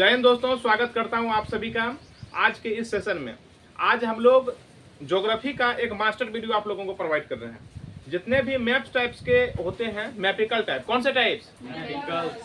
जय हिंद दोस्तों, स्वागत करता हूं आप सभी का आज के इस सेशन में। आज हम लोग ज्योग्राफी का एक मास्टर वीडियो आप लोगों को प्रोवाइड कर रहे हैं। जितने भी मैप्स टाइप्स के होते हैं, मैपिकल टाइप, कौन से टाइप्स,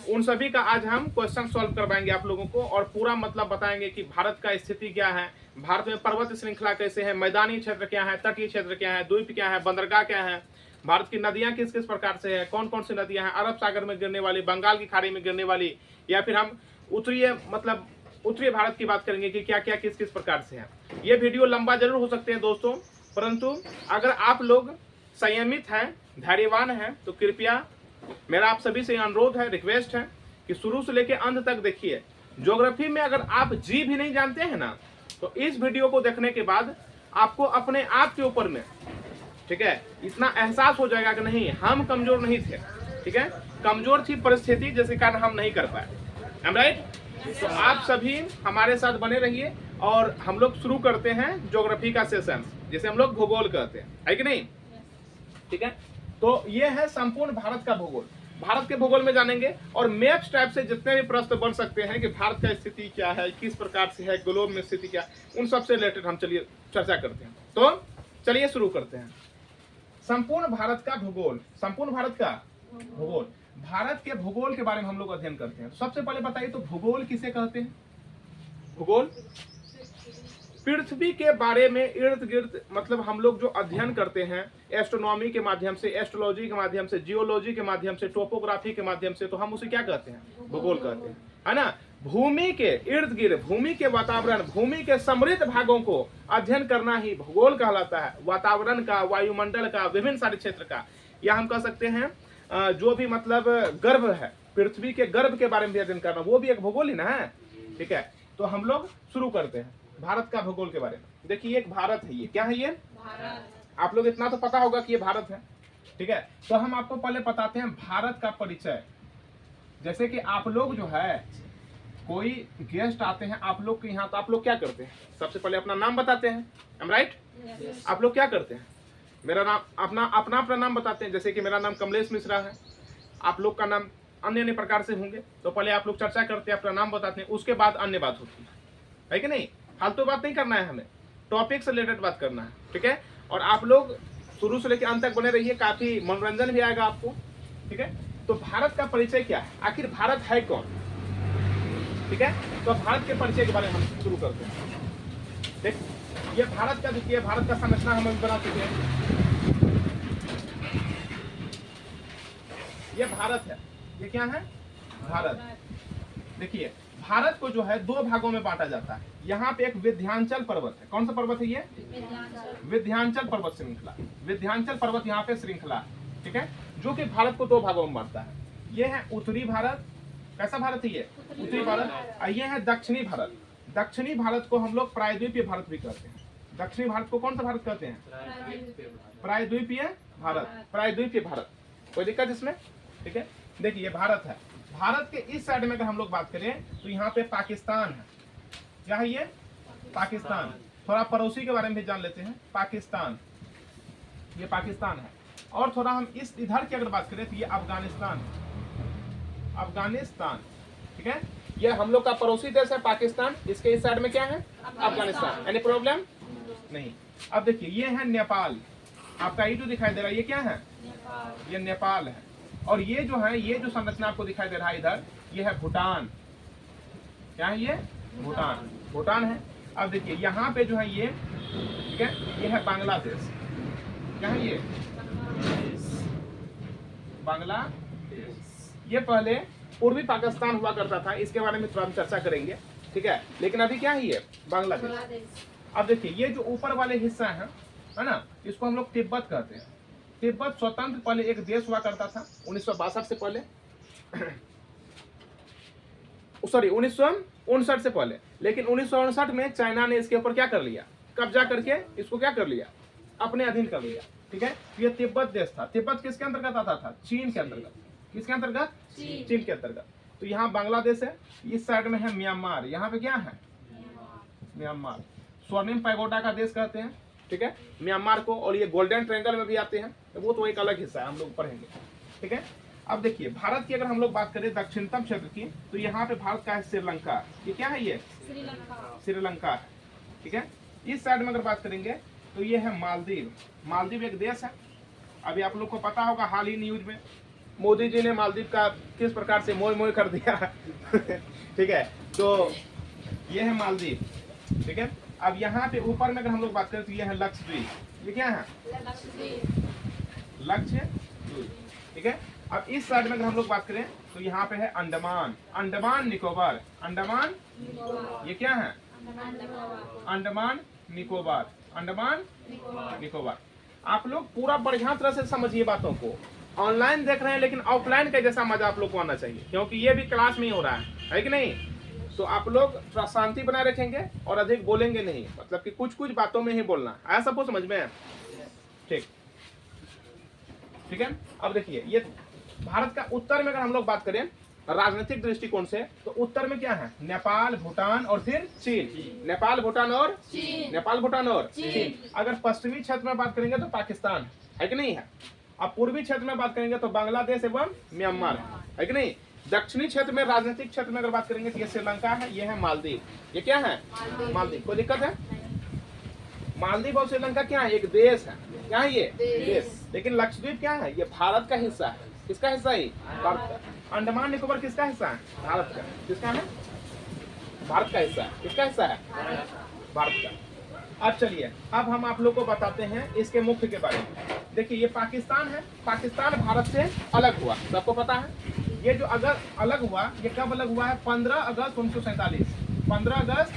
उन सभी का आज हम क्वेश्चन सॉल्व करवाएंगे आप लोगों को और पूरा मतलब बताएंगे कि भारत का स्थिति क्या है, भारत में पर्वत श्रृंखला कैसे है, मैदानी क्षेत्र क्या है, तटीय क्षेत्र क्या है, द्वीप क्या है, बंदरगाह क्या है, भारत की नदियां किस किस प्रकार से है, कौन कौन सी नदियां हैं, अरब सागर में गिरने वाली, बंगाल की खाड़ी में गिरने वाली, या फिर हम उत्तरी भारत की बात करेंगे कि क्या क्या किस किस प्रकार से है। ये वीडियो लंबा जरूर हो सकते हैं दोस्तों, परंतु अगर आप लोग संयमित हैं, धैर्यवान हैं, तो कृपया मेरा आप सभी से अनुरोध है, रिक्वेस्ट है कि शुरू से लेकर अंत तक देखिए। ज्योग्राफी में अगर आप जी भी नहीं जानते हैं ना, तो इस वीडियो को देखने के बाद आपको अपने आप के ऊपर में, ठीक है, इतना एहसास हो जाएगा कि नहीं, हम कमजोर नहीं थे, ठीक है, कमजोर थी परिस्थिति जिसके कारण हम नहीं कर पाए। I'm right? तो आप सभी हमारे साथ बने रहिए और हम लोग शुरू करते हैं ज्योग्राफी का सेशन, जिसे हम लोग भूगोल कहते हैं, है कि नहीं? ठीक है, तो ये है संपूर्ण भारत का भूगोल। भारत के भूगोल में जानेंगे और मैप्स टाइप से जितने भी प्रश्न बन सकते हैं कि भारत का स्थिति क्या है, किस प्रकार से है, ग्लोब में स्थिति क्या, उन सबसे रिलेटेड हम चलिए चर्चा करते हैं। तो चलिए शुरू करते हैं। संपूर्ण भारत का भूगोल, संपूर्ण भारत का भूगोल, भारत के भूगोल के बारे में हम लोग अध्ययन करते हैं। सबसे पहले बताइए तो भूगोल किसे कहते हैं? भूगोल पृथ्वी के बारे में इर्द गिर्द, मतलब हम लोग जो अध्ययन करते हैं एस्ट्रोनॉमी के माध्यम से, एस्ट्रोलॉजी के माध्यम से, जियोलॉजी के माध्यम से, टोपोग्राफी के माध्यम से, तो हम उसे क्या कहते हैं? भूगोल कहते हैं, है ना। भूमि के इर्द गिर्द, भूमि के वातावरण, भूमि के समृद्ध भागों को अध्ययन करना ही भूगोल कहलाता है। वातावरण का, वायुमंडल का, विभिन्न सारे क्षेत्र का, या हम कह सकते हैं जो भी मतलब गर्भ है, पृथ्वी के गर्भ के बारे में भी अध्ययन करना, वो भी एक भूगोल ही ना है। ठीक है, तो हम लोग शुरू करते हैं भारत का भूगोल के बारे में। देखिए, एक भारत है, ये क्या है? ये भारत। आप लोग इतना तो पता होगा कि ये भारत है, ठीक है। तो हम आपको पहले बताते हैं भारत का परिचय। जैसे कि आप लोग जो है, कोई गेस्ट आते हैं आप लोग के यहाँ, तो आप लोग क्या करते हैं? सबसे पहले अपना नाम बताते हैं, एम राइट? आप लोग क्या करते हैं? मेरा नाम, अपना नाम बताते हैं। जैसे कि मेरा नाम कमलेश मिश्रा है, आप लोग का नाम अन्य अन्य प्रकार से होंगे, तो पहले आप लोग चर्चा करते हैं, अपना नाम बताते हैं, उसके बाद अन्य बात होती है कि नहीं? फालतू बात नहीं करना है, हमें टॉपिक से रिलेटेड बात करना है, ठीक है। और आप लोग शुरू से लेकर अंत तक बने रहिए, काफी मनोरंजन भी आएगा आपको, ठीक है। तो भारत का परिचय क्या है, आखिर भारत है कौन? ठीक है, तो भारत के परिचय के बारे में हम शुरू करते हैं। देख, ये भारत का, देखिए भारत का संरचना हम अभी बना चुके हैं। ये भारत है, ये क्या है? भारत। देखिए, भारत को जो है दो भागों में बांटा जाता है। यहाँ पे एक विंध्याचल पर्वत है। कौन सा पर्वत है ये? विंध्याचल पर्वत श्रृंखला। विंध्याचल पर्वत यहाँ पे श्रृंखला है, ठीक है, जो कि भारत को दो भागों में बांटता है। ये है उत्तरी भारत। कैसा भारत है ये? उत्तरी भारत। और ये है दक्षिणी भारत। दक्षिणी भारत को हम लोग प्रायद्वीपीय भारत भी कहते हैं। दक्षिणी भारत को कौन सा भारत कहते हैं? प्रायद्वीपीय भारत। प्रायद्वीपीय भारत, कोई दिक्कत इसमें? ठीक है, देखिए ये भारत है। भारत के इस साइड में अगर हम लोग बात करें तो यहाँ पे पाकिस्तान है। क्या है ये? पाकिस्तान। थोड़ा पड़ोसी के बारे में भी जान लेते हैं। पाकिस्तान, ये पाकिस्तान है। और थोड़ा हम इस इधर की अगर बात करें तो ये अफगानिस्तान है। अफगानिस्तान, ठीक है, ये हम लोग का पड़ोसी देश है पाकिस्तान। इसके इस साइड में क्या है? अफगानिस्तान। एनी प्रॉब्लम नहीं। अब देखिए, ये है नेपाल। आपका ये जो दिखाई दे रहा है, ये क्या है? ये नेपाल है। और ये जो है, ये जो संरचना आपको दिखाई दे रहा है इधर, ये है भूटान। क्या है ये? भूटान। भूटान है। अब देखिए यहाँ पे जो है ये, ठीक है, ये है बांग्लादेश। क्या है ये? बांग्लादेश। ये पहले पूर्वी पाकिस्तान हुआ करता था, इसके बारे में थोड़ा हम चर्चा करेंगे, ठीक है। लेकिन अभी क्या है ये? बांग्लादेश। अब देखिए, ये जो ऊपर वाले हिस्सा है ना, इसको हम लोग तिब्बत कहते हैं। तिब्बत स्वतंत्र पहले एक देश हुआ करता था 1962 से पहले, सॉरी 1959 से पहले। लेकिन 1959 में चाइना ने इसके ऊपर क्या कर लिया? कब्जा करके इसको क्या कर लिया? अपने अधीन कर लिया, ठीक है। ये तिब्बत देश था। तिब्बत किसके अंतर्गत आता था? चीन के अंतर्गत। किसके अंतर्गत? चीन के अंतर्गत। तो यहाँ बांग्लादेश है, इस साइड में है म्यांमार। यहाँ पे क्या है? म्यांमार। स्वर्णिम पैगोडा का देश कहते हैं, ठीक है, म्यांमार को। और ये गोल्डन ट्रायंगल में भी आते हैं, तो वो तो एक अलग हिस्सा है, हम लोग पढ़ेंगे, ठीक है। अब देखिए भारत की अगर हम लोग बात करें दक्षिणतम क्षेत्र की, तो यहाँ पे भारत का है श्रीलंका। ये क्या है? ये श्रीलंका है। ठीक है। इस साइड में अगर बात करेंगे तो ये है मालदीव। मालदीव एक देश है। अभी आप लोग को पता होगा, हाल ही न्यूज में मोदी जी ने मालदीव का किस प्रकार से मोय मोय कर दिया। ठीक है, तो ये है मालदीव। ठीक है। अब यहाँ पे ऊपर में अगर हम लोग बात करें तो ये है लक्षद्वीप। ये क्या है? लक्षद्वीप। ठीक है। अब इस साइड में अगर हम लोग बात करें तो यहाँ पे है अंडमान, अंडमान निकोबार। अंडमान, ये क्या है? अंडमान निकोबार, अंडमान निकोबार। आप लोग पूरा बढ़िया तरह से समझिए बातों को। ऑनलाइन देख रहे हैं लेकिन ऑफलाइन का जैसा मजा आप लोग को आना चाहिए, क्योंकि ये भी क्लास में ही हो रहा है कि नहीं? तो आप लोग थोड़ा शांति बनाए रखेंगे और अधिक बोलेंगे नहीं, मतलब कि कुछ कुछ बातों में ही बोलना। आया सबको समझ में? ठीक, ठीक है। अब देखिए ये भारत का उत्तर में अगर हम लोग बात करें राजनीतिक दृष्टिकोण से, तो उत्तर में क्या है? नेपाल, भूटान और फिर चीन। नेपाल, भूटान और चीन। नेपाल, भूटान और चीन। अगर पश्चिमी क्षेत्र में बात करेंगे तो पाकिस्तान है कि नहीं है। अब पूर्वी क्षेत्र में बात करेंगे तो बांग्लादेश एवं म्यांमार है कि नहीं। दक्षिणी क्षेत्र में राजनीतिक क्षेत्र में अगर बात करेंगे तो ये श्रीलंका है, ये है मालदीव। ये क्या है? मालदीव। कोई दिक्कत है? मालदीव और श्रीलंका क्या है? एक देश है। क्या है ये? देश। लेकिन लक्षद्वीप क्या है? ये भारत का हिस्सा है। किसका हिस्सा है? भारत का। अंडमान निकोबार किसका हिस्सा है? भारत का। किसका है? भारत का हिस्सा है। किसका हिस्सा है? भारत का। अब चलिए, अब हम आप लोग को बताते हैं इसके मुख्य के बारे में। देखिए ये पाकिस्तान है। पाकिस्तान भारत से अलग हुआ, सबको पता है। ये जो अगर अलग हुआ, ये कब अलग हुआ है? 15 अगस्त 1947। 15 अगस्त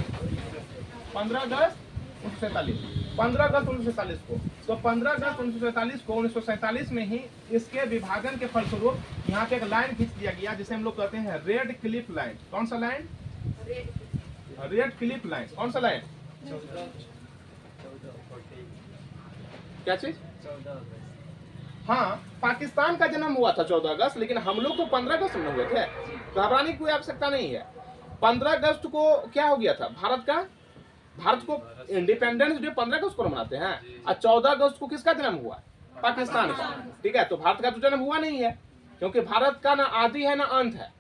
1947। 15 अगस्त 1947 को। तो 15 अगस्त 1947 को 1947 में ही इसके विभाजन के फलस्वरूप यहाँ पे एक लाइन खींच दिया गया जिसे हम लोग कहते हैं रेड क्लिफ लाइन। कौन सा लाइन? Red Cliff line. कौन सा लाइन? क्या चीज? हाँ, पाकिस्तान का जन्म हुआ था 14 अगस्त, लेकिन हम लोग तो 15 अगस्त में हुए थे। घबराने की कोई आवश्यकता नहीं है। 15 अगस्त को क्या हो गया था? भारत को इंडिपेंडेंस डे 15 अगस्त को मनाते हैं, और 14 अगस्त को किसका जन्म हुआ? पाकिस्तान का। ठीक है, तो भारत का तो जन्म हुआ नहीं है, क्योंकि भारत का ना आदि है ना अंत है,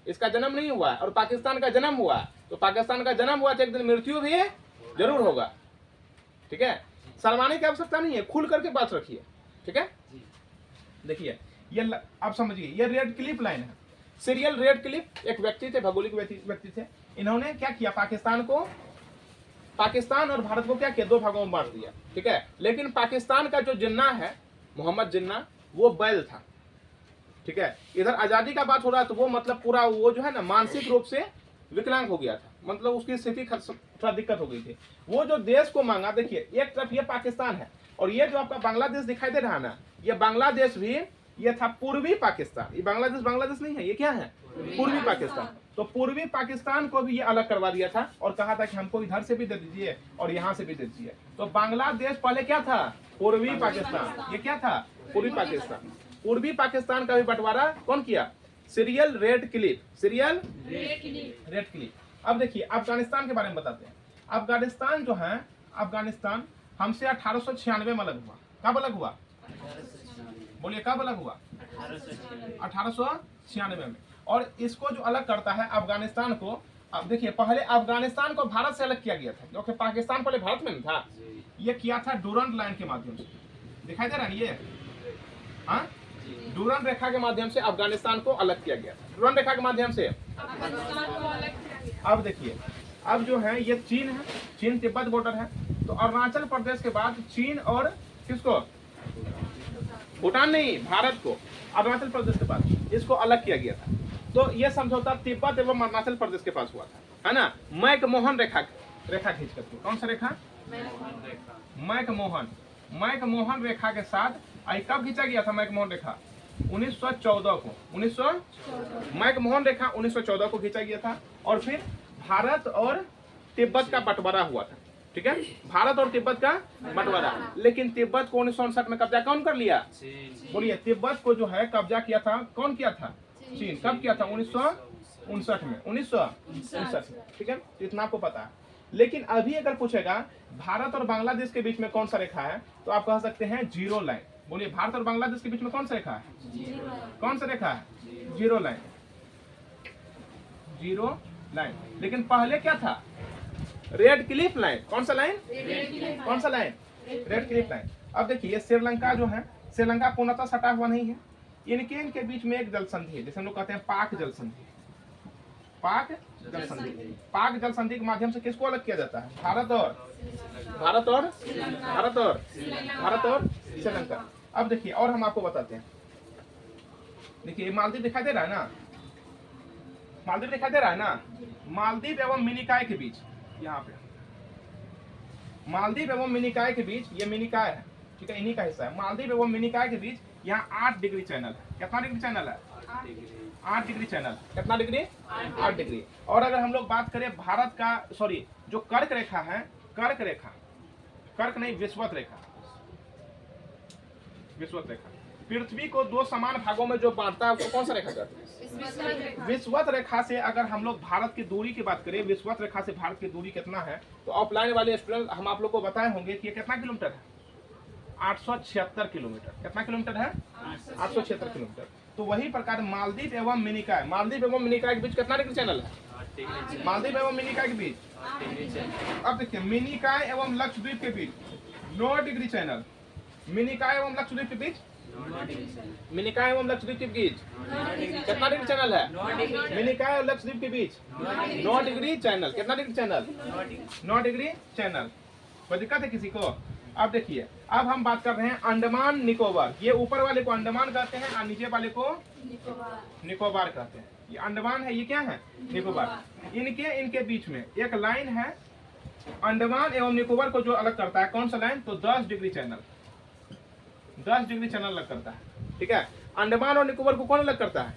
इसका जन्म नहीं हुआ है। और पाकिस्तान का जन्म हुआ, तो पाकिस्तान का जन्म हुआ तो एक दिन मृत्यु भी जरूर होगा। ठीक है, शर्माने की आवश्यकता नहीं है, खुल करके बात रखिए। ठीक है, देखिए ये आप समझिए, ये रेड क्लिफ लाइन है। सीरियल रेड क्लिफ एक व्यक्ति थे, भौगोलिक व्यक्ति थे। इन्होंने क्या किया? पाकिस्तान और भारत को क्या किया? दो भागों में बांट दिया। ठीक है, लेकिन पाकिस्तान का जो जिन्ना है, मोहम्मद जिन्ना, वो बैल था। ठीक है, इधर आजादी का बात हो रहा है तो वो मतलब पूरा वो जो है ना मानसिक रूप से विकलांग हो गया था, मतलब उसकी स्थिति थोड़ा दिक्कत हो गई थी। वो जो देश को मांगा, देखिए एक तरफ ये पाकिस्तान है और ये जो आपका बांग्लादेश दिखाई दे रहा है ना, ये बांग्लादेश भी ये था पूर्वी पाकिस्तान। ये बांग्लादेश नहीं है, ये क्या है? पूर्वी पाकिस्तान। तो पूर्वी पाकिस्तान को भी ये अलग करवा दिया था और कहा था कि हमको इधर से भी दे दीजिए और यहाँ से भी दे दीजिए। तो बांग्लादेश पहले क्या था? पूर्वी पाकिस्तान। ये क्या था? पूर्वी पाकिस्तान। पूर्वी पाकिस्तान का भी बंटवारा कौन किया? Serial red Cliff. Serial red Cliff. अब देखिए अफगानिस्तान के बारे में बताते हैं। अफगानिस्तान जो है, अफगानिस्तान हमसे 1896 में अलग हुआ। कब अलग हुआ? बोलिए कब अलग हुआ? 1896 में। और इसको जो अलग करता है अफगानिस्तान को, अब देखिए पहले अफगानिस्तान को भारत से अलग किया गया था, क्योंकि पाकिस्तान पहले भारत में नहीं था। ये किया था डूरंड लाइन के माध्यम से। दिखाई दे रहा है ये? हाँ, डूरंड रेखा के माध्यम से अफगानिस्तान को अलग किया गया था। डूरंड रेखा के माध्यम से। अब देखिए, अब जो है ये चीन है, चीन तिब्बत बॉर्डर है। तो अरुणाचल प्रदेश के बाद चीन और किसको? भूटान नहीं, भारत को अरुणाचल प्रदेश के पास इसको अलग किया गया था। तो ये समझौता तिब्बत एवं अरुणाचल प्रदेश के पास हुआ था, है ना। मैकमोहन रेखा खींच करके। कौन सा रेखा? मैकमोहन रेखा के साथ कब खींचा गया था मैकमोहन रेखा? 1914 को। मैकमोहन रेखा 1914 को खींचा गया था। और फिर भारत और तिब्बत का बंटवारा हुआ था। ठीक है, भारत और तिब्बत का बंटवारा। लेकिन तिब्बत को 1959 में कब्जा कौन कर लिया? बोलिए, तिब्बत को जो है कब्जा किया था कौन किया था? चीन। कब किया था? 1959 में। 1959। ठीक है, इतना आपको पता है। लेकिन अभी अगर पूछेगा भारत और बांग्लादेश के बीच में कौन सा रेखा है, तो आप कह सकते हैं जीरो लाइन। बोलिए भारत और बांग्लादेश के बीच में कौन सा रेखा है? कौन सा रेखा है? Zero line, zero line. लेकिन पहले क्या था? Red Cliff line. कौन सा लाइन? कौन सा लाइन? Red Cliff line. अब देखिए श्रीलंका जो है, श्रीलंका पूर्णतः सटा हुआ नहीं है, इनके बीच में एक जल संधि है, जैसे हम लोग कहते हैं पाक जल संधि। पाक जल संधि, पाक जल संधि के माध्यम से किसको अलग किया जाता है? भारत और श्रीलंका। अब देखिए और हम आपको बताते हैं, देखिए मालदीव दिखाई दे रहा है ना, मालदीव दिखाई दे रहा है ना, मालदीव एवं मिनिकॉय के बीच, यहाँ पे मालदीव एवं मिनिकॉय के बीच, ये मिनिकॉय है, ठीक है, इन्हीं का हिस्सा है। मालदीव एवं मिनिकॉय के बीच यहाँ 8 डिग्री चैनल है। कितना डिग्री चैनल है? 8 डिग्री चैनल। कितना डिग्री? 8 डिग्री। और अगर हम लोग बात करें भारत का, सॉरी, जो कर्क रेखा है, कर्क रेखा, कर्क नहीं, विषुवत रेखा, विषुवत रेखा पृथ्वी को 2 समान भागों में जो बांटता है उसको कौन सा रेखा कहते हैं? विषुवत रेखा से अगर हम लोग भारत की दूरी की बात करें, विषुवत रेखा से भारत की दूरी कितना है, तो ऑफलाइन वाले स्टूडेंट हम आप लोग को बताए होंगे कि ये कितना किलोमीटर है? 876 किलोमीटर। कितना किलोमीटर है? 876 किलोमीटर। तो वही प्रकार मालदीव एवं मिनिकॉय, मालदीव एवं मिनिकॉय के बीच कितना डिग्री चैनल है? मालदीव एवं मिनिकॉय के बीच, अब देखिए मिनिकॉय एवं लक्षद्वीप के बीच 9 डिग्री चैनल। मिनिकॉय एवं लक्षद्वीप के बीच, मिनिकॉय एवं लक्षद्वीप के बीच कितना डिग्री चैनल है? मिनिकॉय और लक्षद्वीप के बीच 9 डिग्री चैनल। कितना डिग्री चैनल? 9 degree channel. कोई दिक्कत है किसी को? अब देखिए, अब हम बात कर रहे हैं अंडमान निकोबार। ये ऊपर वाले को अंडमान कहते हैं और नीचे वाले को निकोबार कहते हैं। ये अंडमान है, ये क्या है? निकोबार। इनके बीच में एक लाइन है, अंडमान एवं निकोबार को जो अलग करता है, कौन सा लाइन? तो 10 डिग्री चैनल, 10 डिग्री चैनल अलग करता है, ठीक है। अंडमान और निकोबार को कौन अलग करता है?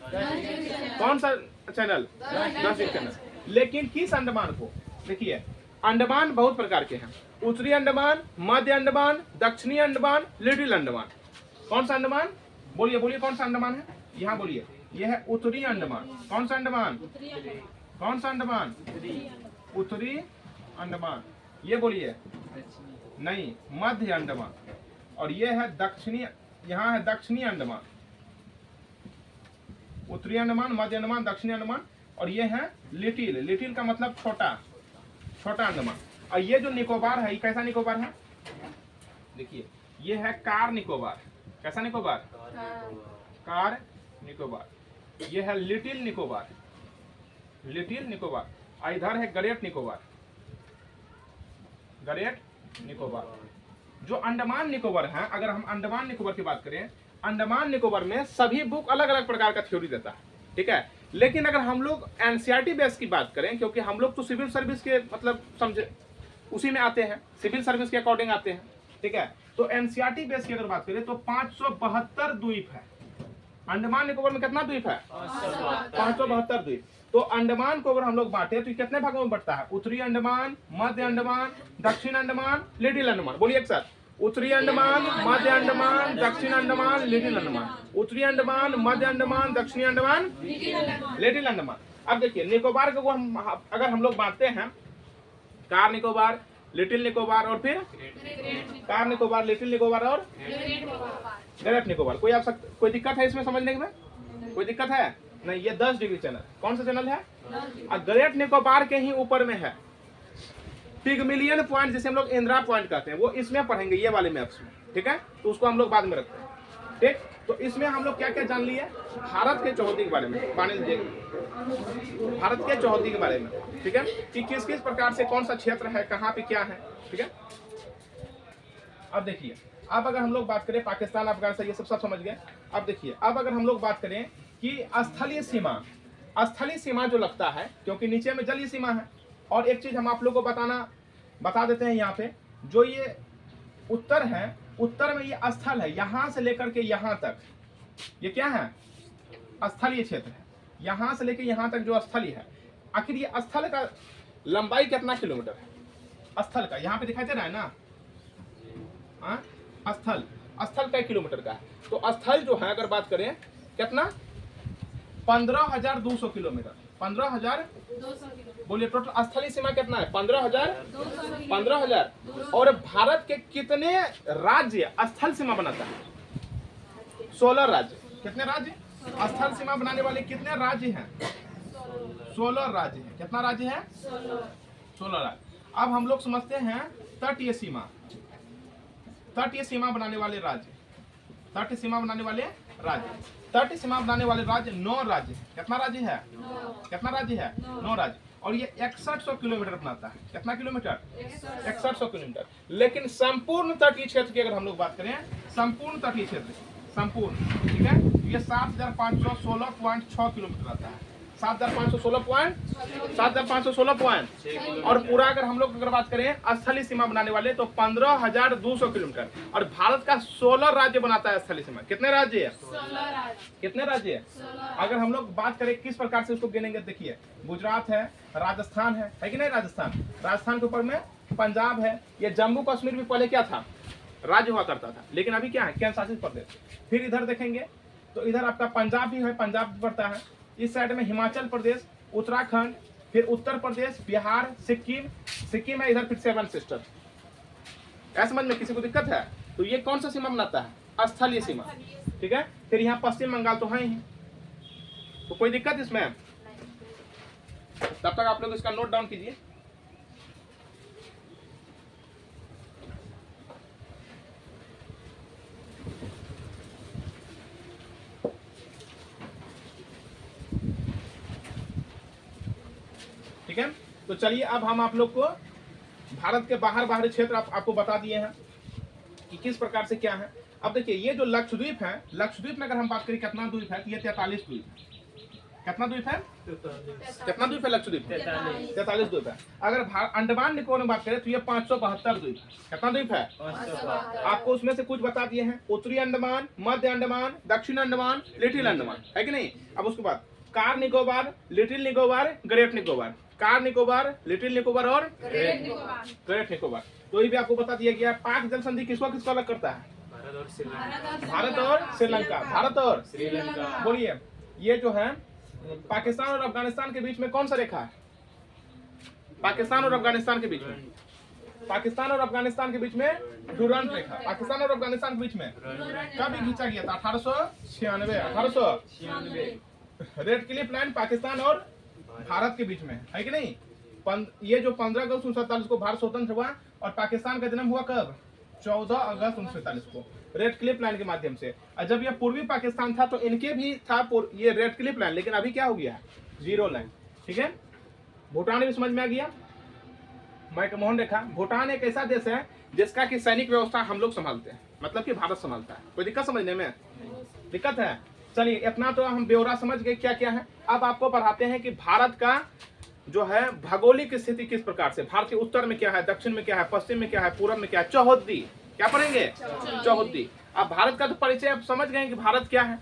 कौन सा चैनल? 10 degree channel. लेकिन किस अंडमान को? देखिए अंडमान बहुत प्रकार के हैं, उत्तरी अंडमान, मध्य अंडमान, दक्षिणी अंडमान, लिटिल अंडमान। कौन सा अंडमान? बोलिए बोलिए, कौन सा अंडमान है? यहाँ बोलिए, यह है उत्तरी अंडमान। कौन सा अंडमान? कौन सा अंडमान? उत्तरी अंडमान। ये बोलिए, नहीं, मध्य अंडमान। और ये है दक्षिणी, यहाँ है दक्षिणी अंडमान। उत्तरी अंडमान, मध्य अंडमान, दक्षिणी अंडमान। और ये है लिटिल, लिटिल का मतलब छोटा, छोटा अंडमान। और ये जो निकोबार है, ये कैसा निकोबार है? देखिए ये है कार निकोबार। कैसा निकोबार? कार निकोबार। ये है लिटिल निकोबार, लिटिल निकोबार। और इधर है ग्रेट निकोबार, ग्रेट निकोबार। जो अंडमान निकोबार है, अगर हम अंडमान निकोबार की बात करें, अंडमान निकोबार में सभी बुक अलग अलग प्रकार का थ्योरी देता है, ठीक है। लेकिन अगर हम लोग एनसीईआरटी बेस की बात करें, क्योंकि हम लोग तो सिविल सर्विस के मतलब समझे उसी में आते हैं, सिविल सर्विस के अकॉर्डिंग आते हैं, ठीक है। तो एनसीईआरटी बेस की अगर बात करें तो 572 द्वीप है। अंडमान निकोबार में कितना द्वीप है? 572 द्वीप। तो अंडमान को अगर हम लोग बांटे तो कितने भागों में बढ़ता है? उत्तरी अंडमान, मध्य अंडमान, दक्षिण अंडमान, लिटिल अंडमान। बोलिए एक साथ, उत्तरी अंडमान, मध्य अंडमान, दक्षिण अंडमान, लिटिल अंडमान। उत्तरी अंडमान, मध्य अंडमान, दक्षिणी अंडमान, लिटिल अंडमान। अब देखिए निकोबार को अगर हम लोग बांटते हैं, कार निकोबार, लिटिल निकोबार और फिर कार निकोबार, लिटिल निकोबार और ग्रेट निकोबार। कोई दिक्कत है इसमें समझने में? कोई दिक्कत है? नहीं। ये 10 डिग्री चैनल, कौन सा चैनल है? और ग्रेट निकोबार के ही ऊपर में है पिगमिलियन पॉइंट, जिसे हम लोग इंदिरा पॉइंट कहते हैं, वो इसमें पढ़ेंगे, ये वाले मैप्स में, ठीक है। तो उसको हम लोग बाद में रखते हैं, ठीक। तो इसमें हम लोग क्या क्या जान लिए? भारत के चौहद्दी के बारे में, मान लीजिए भारत के चौहद्दी के बारे में, ठीक है, कि किस किस प्रकार से कौन सा क्षेत्र है, कहाँ पे क्या है, ठीक है। अब देखिए, अब अगर हम लोग बात करें पाकिस्तान, अफगानिस्तान, ये सब समझ गए। अब देखिए, अब अगर हम लोग बात करें कि स्थलीय सीमा, स्थलीय सीमा जो लगता है, क्योंकि नीचे में जलीय सीमा है। और एक चीज हम आप लोग को बता देते हैं, यहाँ पे जो ये उत्तर है, उत्तर में ये स्थल है, यहाँ से लेकर के यहाँ तक, ये क्या है? स्थलीय क्षेत्र है। यहाँ से लेकर यहाँ तक जो स्थलीय है, आखिर ये स्थल का लंबाई कितना किलोमीटर है? स्थल का यहाँ पे दिखाई दे रहा है ना, स्थल का किलोमीटर का है। तो स्थल जो है अगर बात करें कितना? 15,200 किलोमीटर। 15,200। बोलिए टोटल स्थलीय सीमा कितना है? 15,000। और भारत के कितने राज्य स्थल सीमा बनाता है? 16 राज्य। कितने राज्य? स्थल सीमा बनाने वाले कितने राज्य हैं? 16 राज्य हैं। कितना राज्य है? 16 राज्य। अब हम लोग समझते हैं तटीय सीमा। तटीय सीमा बनाने वाले राज्य, तटीय सीमा बनाने वाले राज्य, तटीय सीमा बनाने वाले राज्य 9 राज्य। कितना राज्य है? कितना राज्य है? 9 राज्य। और ये 6100 किलोमीटर बनाता है। कितना किलोमीटर? 6100 किलोमीटर। लेकिन संपूर्ण तटीय क्षेत्र की अगर हम लोग बात करें, संपूर्ण तटीय क्षेत्र, संपूर्ण, ठीक है, ये 7516.6 किलोमीटर आता है। 7516 पॉइंट। और पूरा अगर हम लोग अगर बात करें स्थलीय सीमा बनाने वाले तो 15200 किलोमीटर। और भारत का 16 राज्य बनाता है स्थलीय सीमा। कितने राज्य है? 16 राज्य। कितने राज्य है? अगर हम लोग बात करें किस प्रकार से उसको गिनेंगे, देखिए गुजरात है, राजस्थान है कि नहीं? राजस्थान, राजस्थान के ऊपर में पंजाब है। ये जम्मू कश्मीर भी पहले क्या था? राज्य हुआ करता था, लेकिन अभी क्या है? केंद्र शासित प्रदेश। फिर इधर देखेंगे तो इधर आपका पंजाब भी है, पंजाब भी पड़ता है। इस साइड में हिमाचल प्रदेश, उत्तराखंड, फिर उत्तर प्रदेश, बिहार, सिक्किम, सिक्किम है इधर, फिर 7 सिस्टर। ऐसे समझ में किसी को दिक्कत है? तो ये कौन सा सीमा बनाता है? स्थलीय सीमा, ठीक है। फिर यहाँ पश्चिम बंगाल तो है ही, तो कोई दिक्कत इसमें? तब तक आप लोग इसका नोट डाउन कीजिए। ठीक है, तो चलिए अब हम आप लोग को भारत के बाहरी क्षेत्र आपको बता दिए हैं कि किस प्रकार से क्या है। अब देखिए ये जो लक्षद्वीप है, लक्षद्वीप में अगर हम बात करें कितना द्वीप है, तो ये 43 द्वीप है। कितना द्वीप है? कितना द्वीप है लक्षद्वीप? 43 द्वीप है। अगर अंडमान निकोबार में बात करें तो ये 572 द्वीप है। कितना द्वीप है? आपको उसमें से कुछ बता दिए हैं, उत्तरी अंडमान, मध्य अंडमान, दक्षिण अंडमान, लिटिल अंडमान, है कि नहीं। अब उसके बाद car Nicobar, little Nicobar, great Nicobar, car Nicobar, little Nicobar और ग्रेट निकोबार। तो ये भी आपको बता दिया गया। पाक जल संधि किसको किसको अलग करता है? भारत और श्रीलंका। भारत और श्रीलंका। बोलिए, ये जो है पाकिस्तान और अफगानिस्तान के बीच में कौन सा रेखा है? पाकिस्तान और अफगानिस्तान के बीच में, पाकिस्तान और अफगानिस्तान के बीच में डुरंट रेखा। पाकिस्तान और अफगानिस्तान के बीच में कब खींचा गया था? 1896। रेड क्लिफ लाइन पाकिस्तान और भारत के बीच में, है कि नहीं। ये जो 15 अगस्त 1947 को भारत स्वतंत्र हुआ और पाकिस्तान का जन्म हुआ कब? 14 अगस्त 1947 को, रेड क्लिफ लाइन के माध्यम से। और जब ये पूर्वी पाकिस्तान था तो इनके भी था ये रेड क्लिफ लाइन, लेकिन अभी क्या हो गया है? जीरो लाइन, ठीक है। भूटान भी समझ में आ गया, मैकमोहन रेखा। भूटान एक ऐसा देश है जिसका की सैनिक व्यवस्था हम लोग संभालते हैं, मतलब कि भारत संभालता है। कोई दिक्कत समझने में? दिक्कत है? चलिए इतना तो हम ब्यौरा समझ गए क्या क्या है। अब आपको पढ़ाते हैं कि भारत का जो है भौगोलिक स्थिति किस प्रकार से, भारत के उत्तर में क्या है, दक्षिण में क्या है, पश्चिम में क्या है, पूर्व में क्या है, चौहद्दी। क्या पढ़ेंगे? चौहद्दी। अब भारत का तो परिचय आप समझ गए कि भारत क्या है।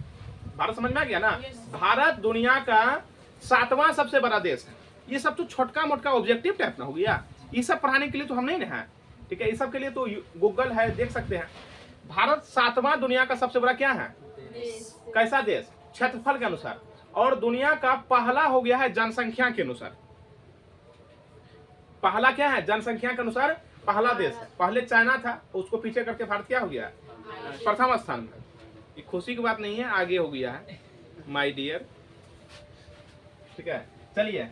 भारत समझ में आ गया ना। भारत दुनिया का 7वां सबसे बड़ा देश है। ये सब तो छोटका मोटका ऑब्जेक्टिव टाइप ना हो गया, ये सब पढ़ाने के लिए तो हम नहीं है, ठीक है। ये सब के लिए तो गूगल है, देख सकते हैं। भारत 7वां दुनिया का सबसे बड़ा क्या है? कैसा देश? क्षेत्रफल के अनुसार। और दुनिया का पहला हो गया है जनसंख्या के अनुसार। पहला क्या है? जनसंख्या के अनुसार पहला देश है। पहले चाइना था, उसको पीछे करके भारत क्या हो गया? प्रथम स्थान में। ये खुशी की बात नहीं है, आगे हो गया है माय डियर, ठीक है। चलिए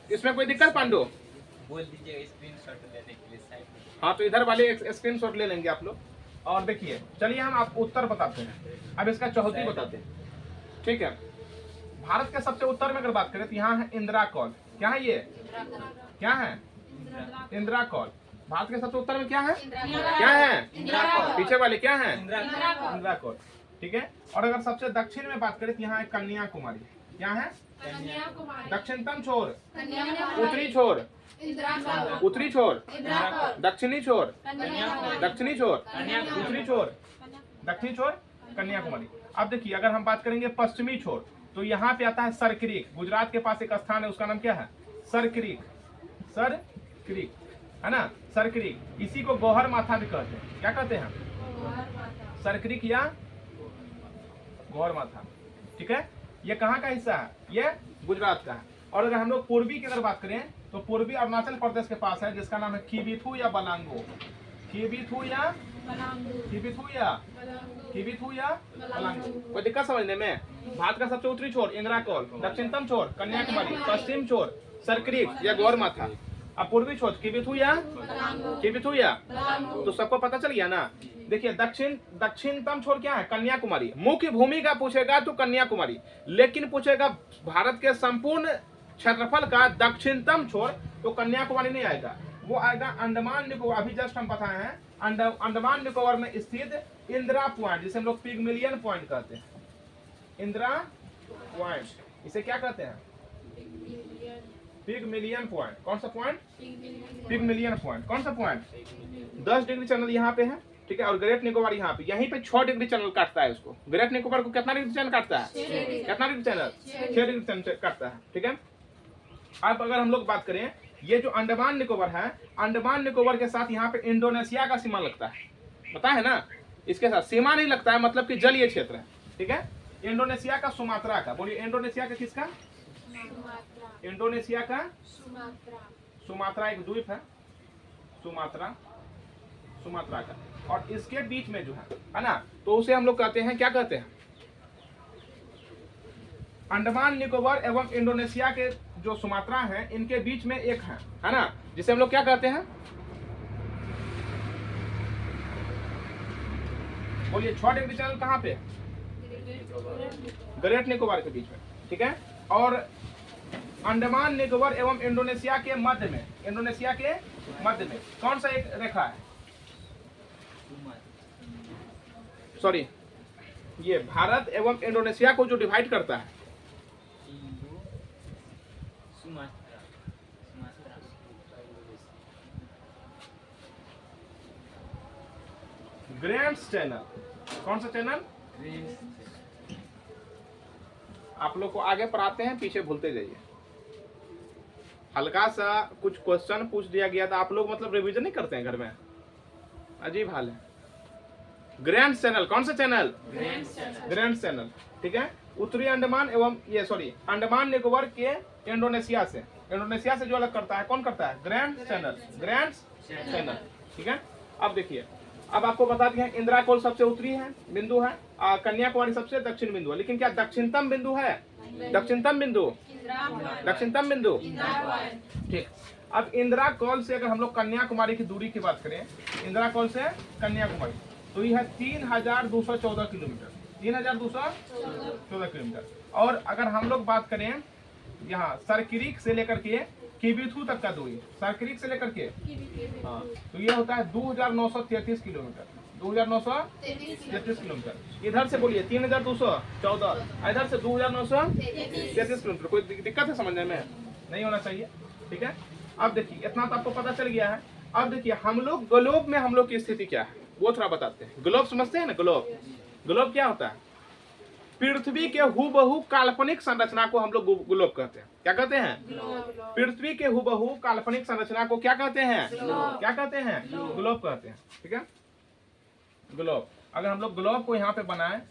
इसमें कोई दिक्कत पांडु? बोल दीजिए स्क्रीनशॉट लेने के लिए साइड। हाँ तो इधर वाले स्क्रीनशॉट ले लेंगे आप लोग। और देखिए चलिए हम आपको उत्तर बताते हैं, अब इसका चौहद्दी बताते हैं, ठीक है। भारत के सबसे उत्तर में अगर बात करें तो यहाँ है इंदिरा कौल। क्या है ये? क्या है? इंदिरा कौल। भारत के सबसे उत्तर में क्या है? क्या है? पीछे वाले क्या है? इंदिरा कौल, ठीक है। और अगर सबसे दक्षिण में बात करें तो यहाँ है कन्याकुमारी। क्या है? दक्षिणतम छोर, उत्तरी छोर, उत्तरी छोर, दक्षिणी छोर, दक्षिणी छोर, उत्तरी छोर, दक्षिणी छोर, कन्याकुमारी। अब देखिए अगर हम बात करेंगे पश्चिमी छोर तो यहाँ पे आता है सरक्रीक। गुजरात के पास एक स्थान है, उसका नाम क्या है? सरक्रीक। सरक्रीक है ना, सरक्रीक। इसी को गौहर माथा भी कहते हैं। क्या कहते हैं? सरक्रीक या गौहर माथा, ठीक है। ये कहाँ का हिस्सा है? ये गुजरात का है। और अगर हम लोग पूर्वी की अगर बात करें तो पूर्वी अरुणाचल प्रदेश के पास है, जिसका नाम है खीबीथू या बलांगो। खीबीथू या किबिथुया, किबिथुया पलांगू। कोई दिक्कत समझने में? भारत का सबसे उत्तरी छोर इंदिरा कौल, दक्षिणतम छोर कन्याकुमारी, पश्चिम छोर सरक्रीक या गौरमाथा, अब पूर्वी छोर किबिथुया, किबिथुया। तो सबको पता चल गया ना? देखिए दक्षिणतम छोर क्या है? कन्याकुमारी। मुख्य भूमि का पूछेगा तो कन्याकुमारी, लेकिन पूछेगा भारत के संपूर्ण क्षेत्रफल का दक्षिणतम छोर तो कन्याकुमारी नहीं आएगा, वो आएगा अंडमान निकोबार। अभी जस्ट हम बताए हैं अंडमान निकोबार में स्थित इंदिरा पॉइंट, जिसे हम लोग पिगमिलियन पॉइंट कहते हैं। इंदिरा पॉइंट, इसे क्या कहते हैं? पिगमिलियन पॉइंट। कौन सा पॉइंट? पिगमिलियन पॉइंट। कौन सा पॉइंट? 10 डिग्री चैनल यहाँ पे है, ठीक है, और ग्रेट निकोबार यहाँ पे, यहीं पे 6 डिग्री चैनल काटता है उसको। ग्रेट निकोबार को कितना डिग्री चैनल काटता है? कितना डिग्री चैनल? 6 डिग्री चैनल काटता है, ठीक है। अब अगर हम लोग बात करें, ये जो अंडमान निकोबार है, अंडमान निकोबार के साथ यहाँ पे इंडोनेशिया का सीमा लगता है, पता है ना? इसके साथ सीमा नहीं लगता है, मतलब कि जलीय क्षेत्र है, ठीक है। इंडोनेशिया का सुमात्रा का, बोलिए इंडोनेशिया का किसका? इंडोनेशिया का सुमात्रा एक द्वीप है, सुमात्रा, सुमात्रा का, और इसके बीच में जो है ना, तो उसे हम लोग कहते हैं, क्या कहते हैं? अंडमान निकोबार एवं इंडोनेशिया के जो सुमात्रा है, इनके बीच में एक है ना, जिसे हम लोग क्या कहते हैं? बोलिए 6 डिग्री चैनल कहाँ पे? ग्रेट निकोबार के बीच में, ठीक है। और अंडमान निकोबार एवं इंडोनेशिया के मध्य में, इंडोनेशिया के मध्य में कौन सा एक रेखा है? सॉरी, ये भारत एवं इंडोनेशिया को जो डिवाइड करता है, ग्रैंड्स चैनल। कौन सा चैनल? आप लोग को आगे पढ़ाते हैं, पीछे भूलते जाइए। हल्का सा कुछ क्वेश्चन पूछ दिया गया था, आप लोग मतलब रिवीजन नहीं करते हैं घर में, अजीब हाल है। ग्रैंड चैनल, कौन सा चैनल? ग्रैंड चैनल, ठीक है। उत्तरी अंडमान एवं ये सॉरी अंडमान निकोबार के इंडोनेशिया से जो अलग करता है, कौन करता है? ग्रैंड चैनल, ग्रैंड चैनल, ठीक है। अब देखिए, अब आपको बता दिया इंदिरा कौल सबसे उत्तरी है बिंदु है, कन्याकुमारी सबसे दक्षिण बिंदु है, लेकिन क्या दक्षिणतम बिंदु है? दक्षिणतम बिंदु, दक्षिणतम बिंदु, ठीक। अब इंदिरा कौल से अगर हम लोग कन्याकुमारी की दूरी की बात करें, इंदिरा कौल से कन्याकुमारी, तो यह है 3214 किलोमीटर, 3214 किलोमीटर। और अगर हम लोग बात करें यहाँ सरक्रीक से लेकर के किबिथु तक का दूरी, सरक्रीक से लेकर के, हाँ, तो ये होता है 2933 किलोमीटर, 2933 किलोमीटर। इधर से बोलिए 3214, इधर से 2933 किलोमीटर। कोई दिक्कत है समझने में? नहीं होना चाहिए, ठीक है। अब देखिए, इतना तो आपको पता चल गया है। अब देखिए, हम लोग ग्लोब में हम लोग की स्थिति क्या है वो थोड़ा बताते हैं। ग्लोब समझते हैं ना? ग्लोब, ग्लोब क्या होता है? पृथ्वी के हुबहू काल्पनिक संरचना को हम लोग ग्लोब कहते हैं। क्या कहते हैं? पृथ्वी के हुबहू काल्पनिक संरचना को क्या कहते हैं? क्या कहते हैं? ग्लोब कहते हैं, ठीक है। ग्लोब, अगर हम लोग ग्लोब को यहाँ पे बनाए,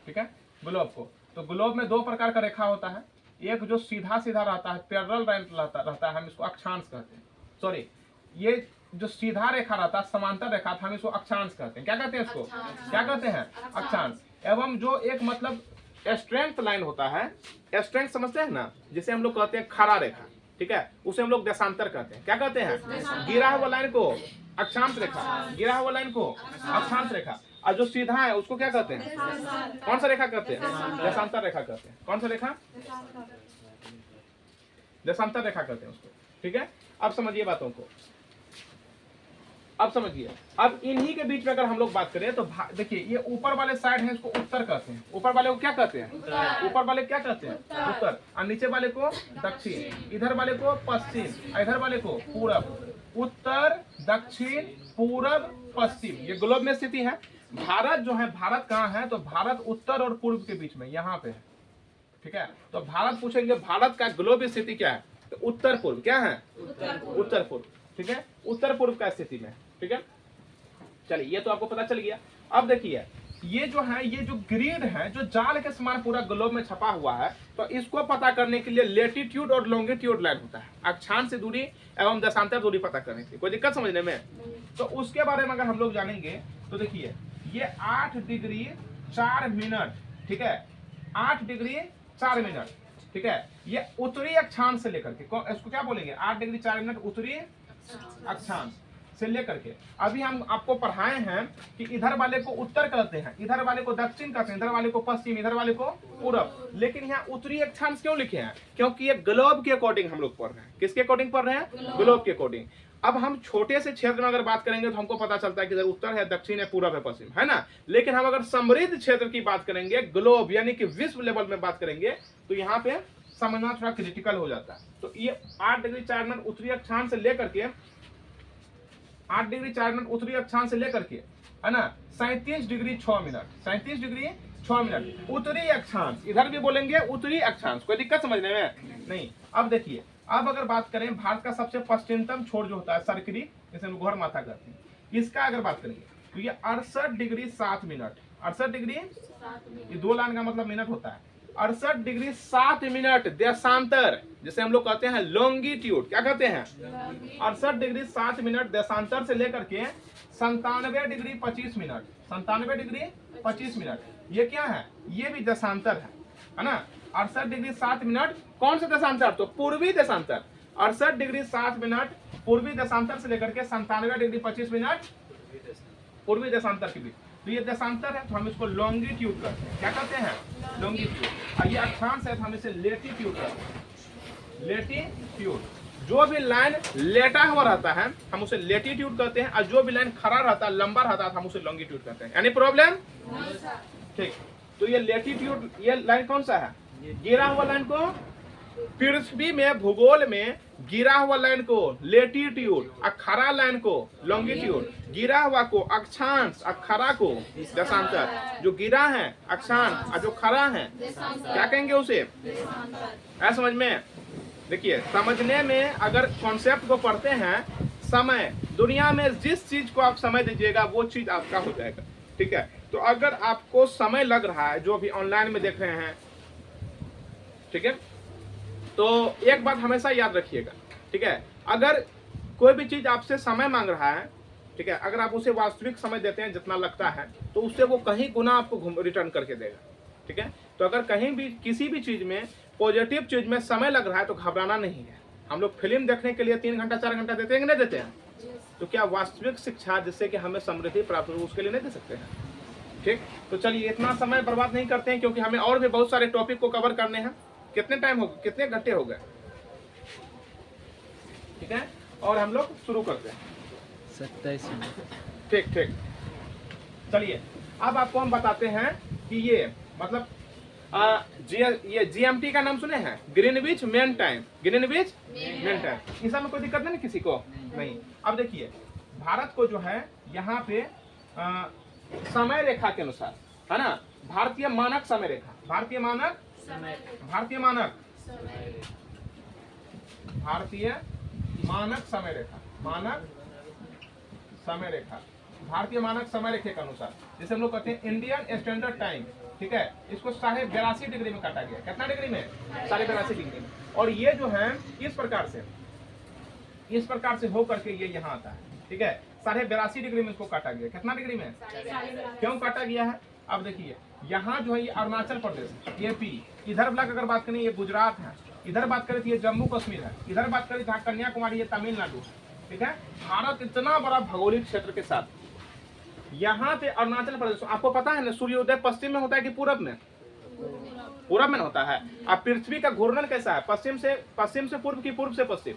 ठीक है, ग्लोब को, तो ग्लोब में 2 प्रकार का रेखा होता है। एक जो सीधा सीधा रहता है, पैरेलल रहता है, हम इसको अक्षांश कहते हैं। सॉरी, ये जो सीधा रेखा रहता है, समांतर रेखा, हम इसको अक्षांश कहते हैं। क्या कहते हैं इसको? क्या कहते हैं? अक्षांश। एवं जो एक मतलब स्ट्रेंथ लाइन होता है, स्ट्रेंथ समझते हैं ना, जिसे हम लोग कहते हैं खड़ा रेखा, ठीक है, उसे हम लोग देशांतर कहते हैं। क्या कहते हैं? गिरा हुआ लाइन को अक्षांश रेखा, गिरा हुआ लाइन को अक्षांश रेखा, और जो सीधा है उसको क्या कहते हैं? कौन सा रेखा कहते हैं? देशांतर रेखा कहते हैं। कौन सा रेखा? देशांतर रेखा कहते हैं उसको, ठीक है। अब समझिए बातों को, अब समझिए। अब इन्हीं के बीच में अगर हम लोग बात करें तो देखिए, ये ऊपर वाले साइड है, इसको उत्तर कहते हैं। ऊपर वाले को क्या कहते हैं? ऊपर वाले क्या कहते हैं? उत्तर। और नीचे वाले को दक्षिण, इधर वाले को पश्चिम, इधर वाले को पूरब। उत्तर, दक्षिण, पूरब, पश्चिम, ये ग्लोब में स्थिति है। भारत जो है, भारत कहाँ है? तो भारत उत्तर और पूर्व के बीच में यहाँ पे है, ठीक है। तो भारत पूछेंगे भारत का ग्लोब स्थिति क्या है, तो उत्तर पूर्व। क्या है? उत्तर पूर्व, ठीक है, उत्तर पूर्व का स्थिति में, ठीक है। चलिए, ये तो आपको पता चल गया। अब देखिए, ये जो है, ये जो ग्रिड है, जो जाल के समान पूरा ग्लोब में छपा हुआ है, तो इसको पता करने के लिए लेटीट्यूड और लॉन्गिट्यूड लाइन होता है, अक्षांश से दूरी एवं देशांतर दूरी पता करने के लिए। कोई दिक्कत समझने में? तो उसके बारे में अगर हम लोग जानेंगे तो देखिए ये 8 डिग्री 4 मिनट, ठीक है, 8 डिग्री 4 मिनट, ठीक है, ये उत्तरी अक्षांश से लेकर के इसको क्या बोलेंगे, 8 डिग्री 4 मिनट उत्तरी अक्षांश से लेकर के। अभी हम आपको पढ़ाए हैं कि इधर वाले को उत्तर कहते हैं, इधर वाले को दक्षिण कहते हैं, इधर वाले को पश्चिम, इधर वाले को पूरब, लेकिन यहाँ उत्तरी अक्षांश क्यों लिखे हैं, क्योंकि ये ग्लोब के अकॉर्डिंग हम लोग पढ़ रहे हैं। किसके अकॉर्डिंग पढ़ रहे हैं, ग्लोब के अकॉर्डिंग। अब हम छोटे से क्षेत्र में अगर बात करेंगे तो हमको पता चलता है कि इधर उत्तर है, दक्षिण है, पूरब है, पश्चिम है ना, लेकिन हम अगर समृद्ध क्षेत्र की बात करेंगे, ग्लोब यानी कि विश्व लेवल में बात करेंगे, तो यहाँ पे समझना थोड़ा क्रिटिकल हो जाता है। तो ये 8 डिग्री 4 मिनट उत्तरी अक्षांश से लेकर के 8 डिग्री 4 मिनट उत्तरी अक्षांश से लेकर के, है ना, 37 डिग्री 6 मिनट, 37 डिग्री 6 मिनट उत्तरी अक्षांश, इधर भी बोलेंगे उत्तरी अक्षांश, कोई दिक्कत समझने में नहीं। अब देखिए, अब अगर बात करें भारत का सबसे पश्चिमतम छोर जो होता है सर्करी, जैसे हम घोर माथा करते हैं, इसका अगर बात करेंगे तो ये 68 डिग्री 7 मिनट, 68 डिग्री, ये 2 लाइन का मतलब मिनट होता है, 68 डिग्री 7 मिनट देशांतर, जिसे हम लोग कहते हैं लॉन्गिट्यूड, क्या कहते हैं, 68 डिग्री 7 मिनट देशांतर से लेकर के 97 डिग्री 25 मिनट, 97 डिग्री 25 मिनट, ये क्या है, ये भी देशांतर है ना। 68 डिग्री 7 मिनट कौन सा देशांतर, तो पूर्वी देशांतर, 68 डिग्री 7 मिनट पूर्वी देशांतर से लेकर के 97 डिग्री 25 मिनट पूर्वी देशांतर के बीच, तो ये देशांतर है तो हम इसको लॉन्गिट्यूड कहते हैं, क्या कहते हैं, लॉन्गिट्यूड। और ये अक्षांश है तो हम इसे लेटीट्यूड कहते हैं, लेटीट्यूड। जो भी लाइन लेटा हुआ रहता है हम उसे लेटीट्यूड कहते हैं, और जो भी लाइन खड़ा रहता है, लंबा रहता है, हम उसे लॉन्गिट्यूड कहते हैं। एनी प्रॉब्लम, ठीक। तो ये लेटीट्यूड, ये लाइन कौन सा है, गिरा हुआ लाइन को, पृथ्वी में भूगोल में गिरा हुआ लाइन को लेटीट्यूड, और खड़ा लाइन को लॉन्गिट्यूड, गिरा हुआ को अक्षांश और खड़ा को देशांतर। जो गिरा है अक्षांश और जो खड़ा है क्या कहेंगे उसे, है समझ में। देखिए समझने में अगर कॉन्सेप्ट को पढ़ते हैं, समय, दुनिया में जिस चीज को आप समय दीजिएगा वो चीज आपका हो जाएगा, ठीक है। तो अगर आपको समय लग रहा है, जो अभी ऑनलाइन में देख रहे हैं, ठीक है, तो एक बात हमेशा याद रखिएगा, ठीक है, अगर कोई भी चीज आपसे समय मांग रहा है, ठीक है, अगर आप उसे वास्तविक समय देते हैं जितना लगता है, तो उससे वो कहीं गुना आपको रिटर्न करके देगा, ठीक है। तो अगर कहीं भी किसी भी चीज में, पॉजिटिव चीज में समय लग रहा है तो घबराना नहीं है। हम लोग फिल्म देखने के लिए 3 घंटा 4 घंटा देते हैं कि नहीं देते हैं, तो क्या वास्तविक शिक्षा जिससे कि हमें समृद्धि प्राप्त हो उसके लिए नहीं दे सकते हैं, ठीक। तो चलिए इतना समय बर्बाद नहीं करते हैं, क्योंकि हमें और भी बहुत सारे टॉपिक को कवर करने हैं। कितने टाइम हो गए, कितने घंटे हो गए, ठीक है, और हम लोग शुरू करते हैं 27 मिनट, ठीक ठीक। चलिए अब आपको हम बताते हैं कि ये मतलब ये जीएमटी का नाम सुने हैं, Greenwich main time, Greenwich main time, इस सब में कोई दिक्कत नहीं किसी को, नहीं। अब देखिए भारत को जो है यहाँ पे समय रेखा के अनुसार, है ना, भारतीय मानक समय रेखा, भारतीय मानक, भारतीय मानक, भारतीय मानक समय रेखा, मानक समय रेखा, भारतीय मानक समय रेखे के अनुसार, जिसे हम लोग कहते हैं इंडियन स्टैंडर्ड टाइम, ठीक है, इसको 82.5 डिग्री में काटा गया। कितना डिग्री में, 82.5 डिग्री में। और ये जो है इस प्रकार से हो करके ये यहाँ आता है, ठीक है, 82.5 डिग्री में इसको काटा गया। कितना डिग्री में, क्यों काटा गया है, अब देखिए यहाँ जो है ये अरुणाचल प्रदेश, यूपी, इधर ब्लॉक अगर बात करें ये गुजरात है, इधर बात करें तो ये जम्मू कश्मीर है, इधर बात करें तो कन्याकुमारी, ये तमिलनाडु है, ठीक है। भारत इतना बड़ा भौगोलिक क्षेत्र के साथ यहाँ पे अरुणाचल प्रदेश, आपको पता है ना सूर्योदय पश्चिम में होता है कि पूरब में, पूरब में होता है। अब पृथ्वी का घूर्णन कैसा है, पश्चिम से पूर्व की पूर्व से पश्चिम,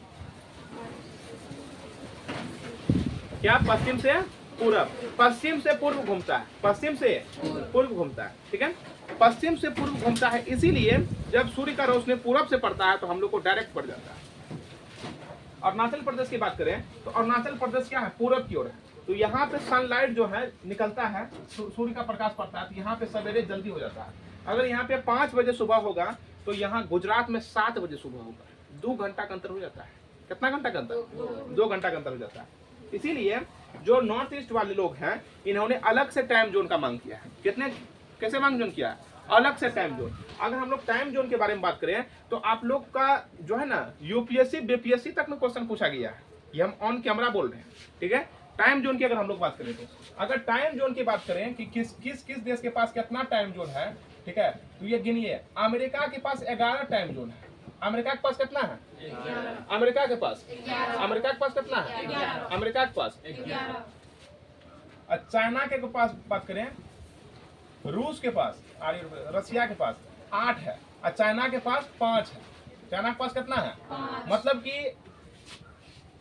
क्या पश्चिम से पूरब, पश्चिम से पूर्व घूमता है, पश्चिम से पूर्व घूमता है, ठीक है, पश्चिम से पूर्व घूमता है। इसीलिए जब सूर्य का रोशनी पूरब से पड़ता है तो हम लोग को डायरेक्ट पड़ जाता है। अरुणाचल प्रदेश की बात करें तो अरुणाचल प्रदेश क्या है, पूरब की ओर है, तो यहाँ पे सनलाइट जो है निकलता है, सूर्य का प्रकाश पड़ता है, तो यहाँ पे सवेरे जल्दी हो जाता है। अगर यहाँ पे 5 बजे सुबह होगा तो यहाँ गुजरात में 7 बजे सुबह होगा, 2 घंटा का अंतर हो जाता है। कितना घंटा का अंतर, 2 घंटा का अंतर हो जाता है। इसीलिए जो नॉर्थ ईस्ट वाले लोग हैं इन्होंने अलग से टाइम जोन का मांग किया है। कितने, कैसे मांग जोन किया है, अलग से टाइम जोन। अगर हम लोग टाइम जोन के बारे में बात करें तो आप लोग का जो है ना यूपीएससी बीपीएससी तक में क्वेश्चन पूछा गया है, ये हम ऑन कैमरा बोल रहे हैं, ठीक है। टाइम जोन की अगर हम लोग बात करें तो अगर टाइम जोन की बात करें कि किस किस किस देश के पास कितना टाइम जोन है, ठीक है, तो ये गिनिए। अमेरिका के पास 11 टाइम जोन है। अमेरिका के पास कितना है? अमेरिका के पास कितना है? अमेरिका के पास। चाइना के पास बात करें, रूस के पास और रसिया के पास 8 है और चाइना के पास 5 है। चाइना के पास कितना है? मतलब कि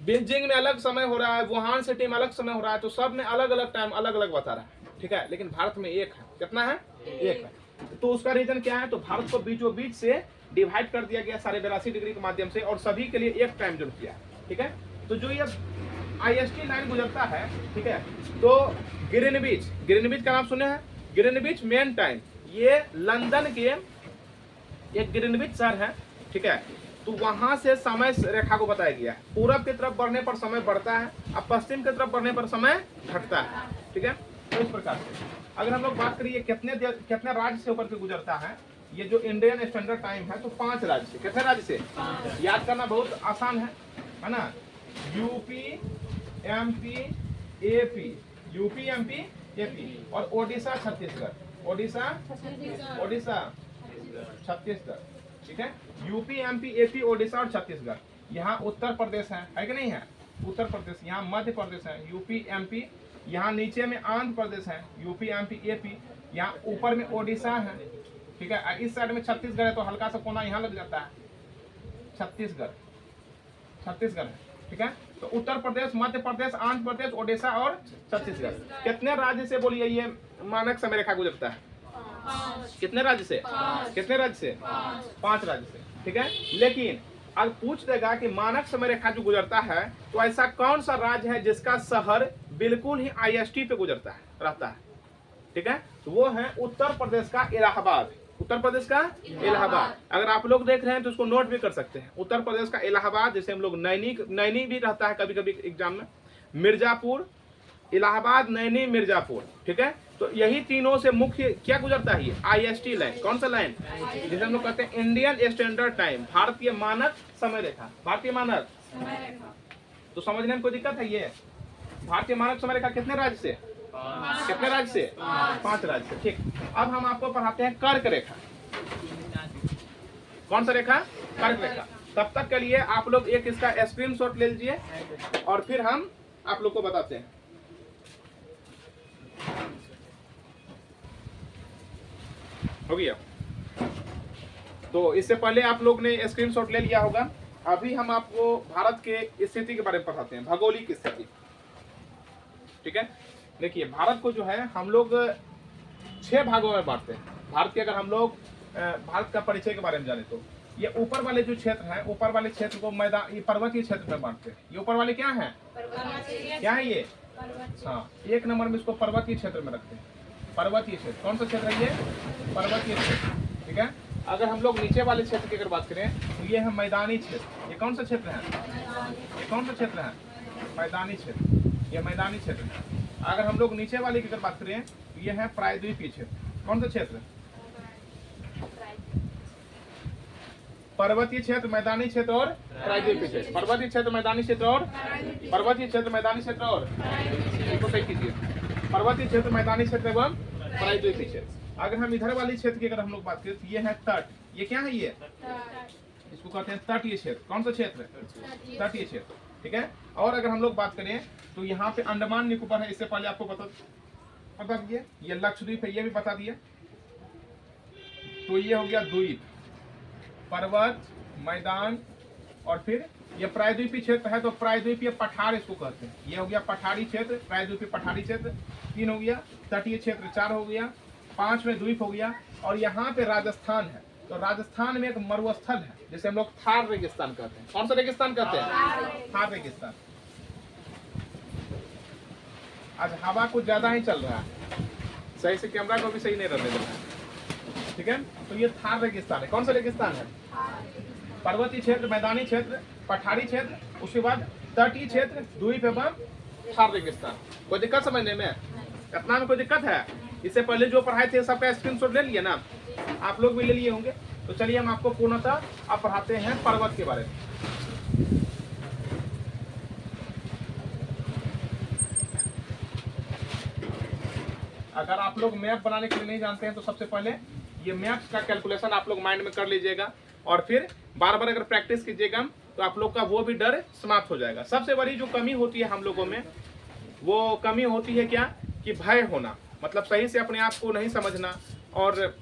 बीजिंग में अलग समय हो रहा है, वुहान सिटी में अलग समय हो रहा है, तो सब में अलग अलग टाइम अलग अलग बता रहा है, ठीक है, लेकिन भारत में एक है। कितना है? एक है। तो उसका रीजन क्या है? तो भारत को बीचों बीच से डिवाइड कर दिया गया 82.5 डिग्री के माध्यम से और सभी के लिए एक टाइम जोन किया, ठीक है। तो जो ये IST लाइन गुजरता है, ठीक है, तो ग्रीनविच का नाम सुने हैं? ग्रीनविच मेन टाइम, ये लंदन के एक ग्रीनविच शहर है, ठीक है, तो वहां से समय रेखा को बताया गया है। पूरब की तरफ बढ़ने पर समय बढ़ता है और पश्चिम की तरफ बढ़ने पर समय घटता है, ठीक है। तो इस प्रकार से अगर हम लोग बात करिए कितने राज्य से होकर के गुजरता है, ये जो इंडियन स्टैंडर्ड टाइम है, तो 5 राज्य से। कितने राज्य से? याद करना बहुत आसान है ना। यूपी एमपी एपी और ओडिशा छत्तीसगढ़, ठीक है। यूपी एमपी एपी ओडिशा और छत्तीसगढ़। यहाँ उत्तर प्रदेश है कि नहीं है? उत्तर प्रदेश, यहाँ मध्य प्रदेश है, यूपी एमपी, यहाँ नीचे में आंध्र प्रदेश है, यूपी एमपी एपी, यहाँ ऊपर में ओडिशा है, ठीक है, इस साइड में छत्तीसगढ़ है, तो हल्का सा कोना यहाँ लग जाता है, छत्तीसगढ़ है, ठीक है। तो उत्तर प्रदेश, मध्य प्रदेश, आंध्र प्रदेश, ओडिशा और छत्तीसगढ़। कितने राज्य से बोलिए ये मानक समय रेखा गुजरता है? कितने राज्य से? 5 राज्य से, ठीक है। लेकिन अब पूछ देगा कि मानक समय रेखा जो गुजरता है, तो ऐसा कौन सा राज्य है जिसका शहर बिल्कुल ही IST पे गुजरता है, रहता है, ठीक है, तो वो है उत्तर प्रदेश का इलाहाबाद। उत्तर प्रदेश का इलाहाबाद। अगर आप लोग देख रहे हैं तो उसको नोट भी कर सकते हैं। उत्तर प्रदेश का इलाहाबाद, जैसे हम लोग नैनी भी रहता है कभी कभी एग्जाम में, मिर्जापुर, इलाहाबाद, नैनी, मिर्जापुर, ठीक है। तो यही तीनों से मुख्य क्या गुजरता है? ये IST लाइन। कौन सा लाइन? जिसे हम लोग कहते हैं इंडियन स्टैंडर्ड टाइम, भारतीय मानक समय रेखा, भारतीय मानक। तो समझने में कोई दिक्कत है? ये भारतीय मानक समय रेखा कितने राज्य से? कितने राज्य से? 5 राज्य से, ठीक। अब हम आपको पढ़ाते हैं कर्क रेखा। कौन सा रेखा? कर्क रेखा। तब तक के लिए आप लोग एक इसका स्क्रीनशॉट ले लीजिए और फिर हम आप लोग को बताते हैं। हो गया? तो इससे पहले आप लोग ने स्क्रीनशॉट ले लिया होगा। अभी हम आपको भारत के स्थिति के बारे में पढ़ाते हैं, भौगोलिक स्थिति, ठीक है। देखिए, भारत को जो है हम लोग 6 भागों में बांटते हैं। भारत के अगर हम लोग भारत का परिचय के बारे में जाने तो ये ऊपर वाले जो क्षेत्र है, ऊपर वाले क्षेत्र को मैदान, ये पर्वतीय क्षेत्र में बांटते हैं। ये ऊपर वाले क्या है? क्या है ये? हाँ, 1 नंबर में इसको पर्वतीय क्षेत्र में रखते हैं। पर्वतीय क्षेत्र कौन सा क्षेत्र है? ये पर्वतीय क्षेत्र, ठीक है। अगर हम लोग नीचे वाले क्षेत्र की अगर बात करें तो ये है मैदानी क्षेत्र। ये कौन सा क्षेत्र है? ये कौन सा क्षेत्र है? मैदानी क्षेत्र, ये मैदानी क्षेत्र है। अगर हम लोग नीचे वाले की अगर बात करें तो ये है प्रायद्वीपीय क्षेत्र। कौन सा क्षेत्र? पर्वतीय क्षेत्र, मैदानी क्षेत्र और प्रायद्वीपीय क्षेत्र। पर्वतीय क्षेत्र, मैदानी क्षेत्र और पर्वतीय क्षेत्र, मैदानी क्षेत्र और इसको सही कीजिए, पर्वतीय क्षेत्र, मैदानी क्षेत्र एवं प्रायद्वीपीय क्षेत्र। अगर हम इधर वाली क्षेत्र की अगर हम लोग बात करें तो ये है तट। ये क्या है? ये इसको कहते हैं तटीय क्षेत्र। कौन सा क्षेत्र? तटीय क्षेत्र, ठीक है। और अगर हम लोग बात करें तो यहाँ पे अंडमान निकोबार है, इससे पहले आपको बता दिए। ये लक्षद्वीप है, ये भी बता दिया। तो ये हो गया द्वीप, पर्वत, मैदान और फिर ये प्रायद्वीपीय क्षेत्र है, तो प्रायद्वीपीय पठार इसको कहते हैं। ये हो गया पठारी क्षेत्र, प्रायद्वीपीय पठारी क्षेत्र 3 हो गया, तटीय क्षेत्र 4 हो गया, 5 में द्वीप हो गया। और यहाँ पे राजस्थान है, तो राजस्थान में एक मरुस्थल है जिसे हम लोग थार रेगिस्तान कहते हैं। कौन सा रेगिस्तान कहते हैं? थार रेगिस्तान। आज हवा कुछ ज्यादा ही चल रहा है, सही से कैमरा को भी सही नहीं रहने देना, ठीक है। तो ये थार रेगिस्तान है। कौन सा रेगिस्तान है? पर्वतीय क्षेत्र, मैदानी क्षेत्र, पठारी क्षेत्र, उसके बाद तटीय क्षेत्र, द्वीप एवं थार रेगिस्तान। कोई दिक्कत समझने में? इतना में कोई दिक्कत है? इससे पहले जो पढ़ाए थे सबका स्क्रीनशॉट ले लिए ना? आप लोग भी ले लिए होंगे। तो चलिए हम आपको पूर्णतः अब पढ़ाते हैं पर्वत के बारे में। अगर आप लोग मैप बनाने के लिए नहीं जानते हैं तो सबसे पहले ये मैप्स का कैलकुलेशन आप लोग माइंड में कर लीजिएगा, और फिर बार बार अगर प्रैक्टिस कीजिएगा तो आप लोग का वो भी डर समाप्त हो जाएगा। सबसे बड़ी जो कमी होती है हम लोगों में, वो कमी होती है क्या कि भय होना, मतलब सही से अपने आप को नहीं समझना। और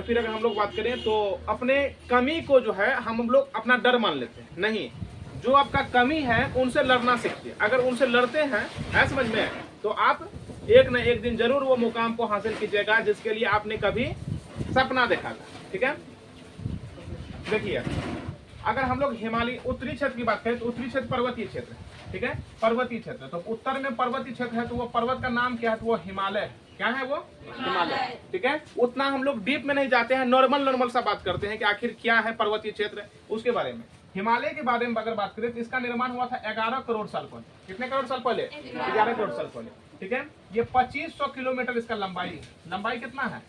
फिर अगर हम लोग बात करें तो अपने कमी को जो है हम लोग अपना डर मान लेते हैं। नहीं, जो आपका कमी है उनसे लड़ना सीखिए। अगर उनसे लड़ते हैं, है समझ में, तो आप एक न एक दिन जरूर वो मुकाम को हासिल कीजिएगा जिसके लिए आपने कभी सपना देखा था। ठीक है, देखिए अगर हम लोग हिमालय उत्तरी क्षेत्र की बात करें तो उत्तरी क्षेत्र पर्वतीय क्षेत्र है। ठीक है, पर्वतीय क्षेत्र, तो उत्तर में पर्वतीय क्षेत्र है तो वो पर्वत का नाम क्या है, तो वो हिमालय है। क्या है वो? हिमालय। ठीक है, उतना हम लोग डीप में नहीं जाते हैं, नॉर्मल सा बात करते हैं कि आखिर क्या है पर्वतीय क्षेत्र, उसके बारे में। हिमालय के बारे में अगर बात करें तो इसका निर्माण हुआ था 11 करोड़ साल पहले। कितने करोड़ साल पहले? 11 करोड़ साल पहले। ठीक है, ये 2500 किलोमीटर इसका लंबाई है। लंबाई कितना है?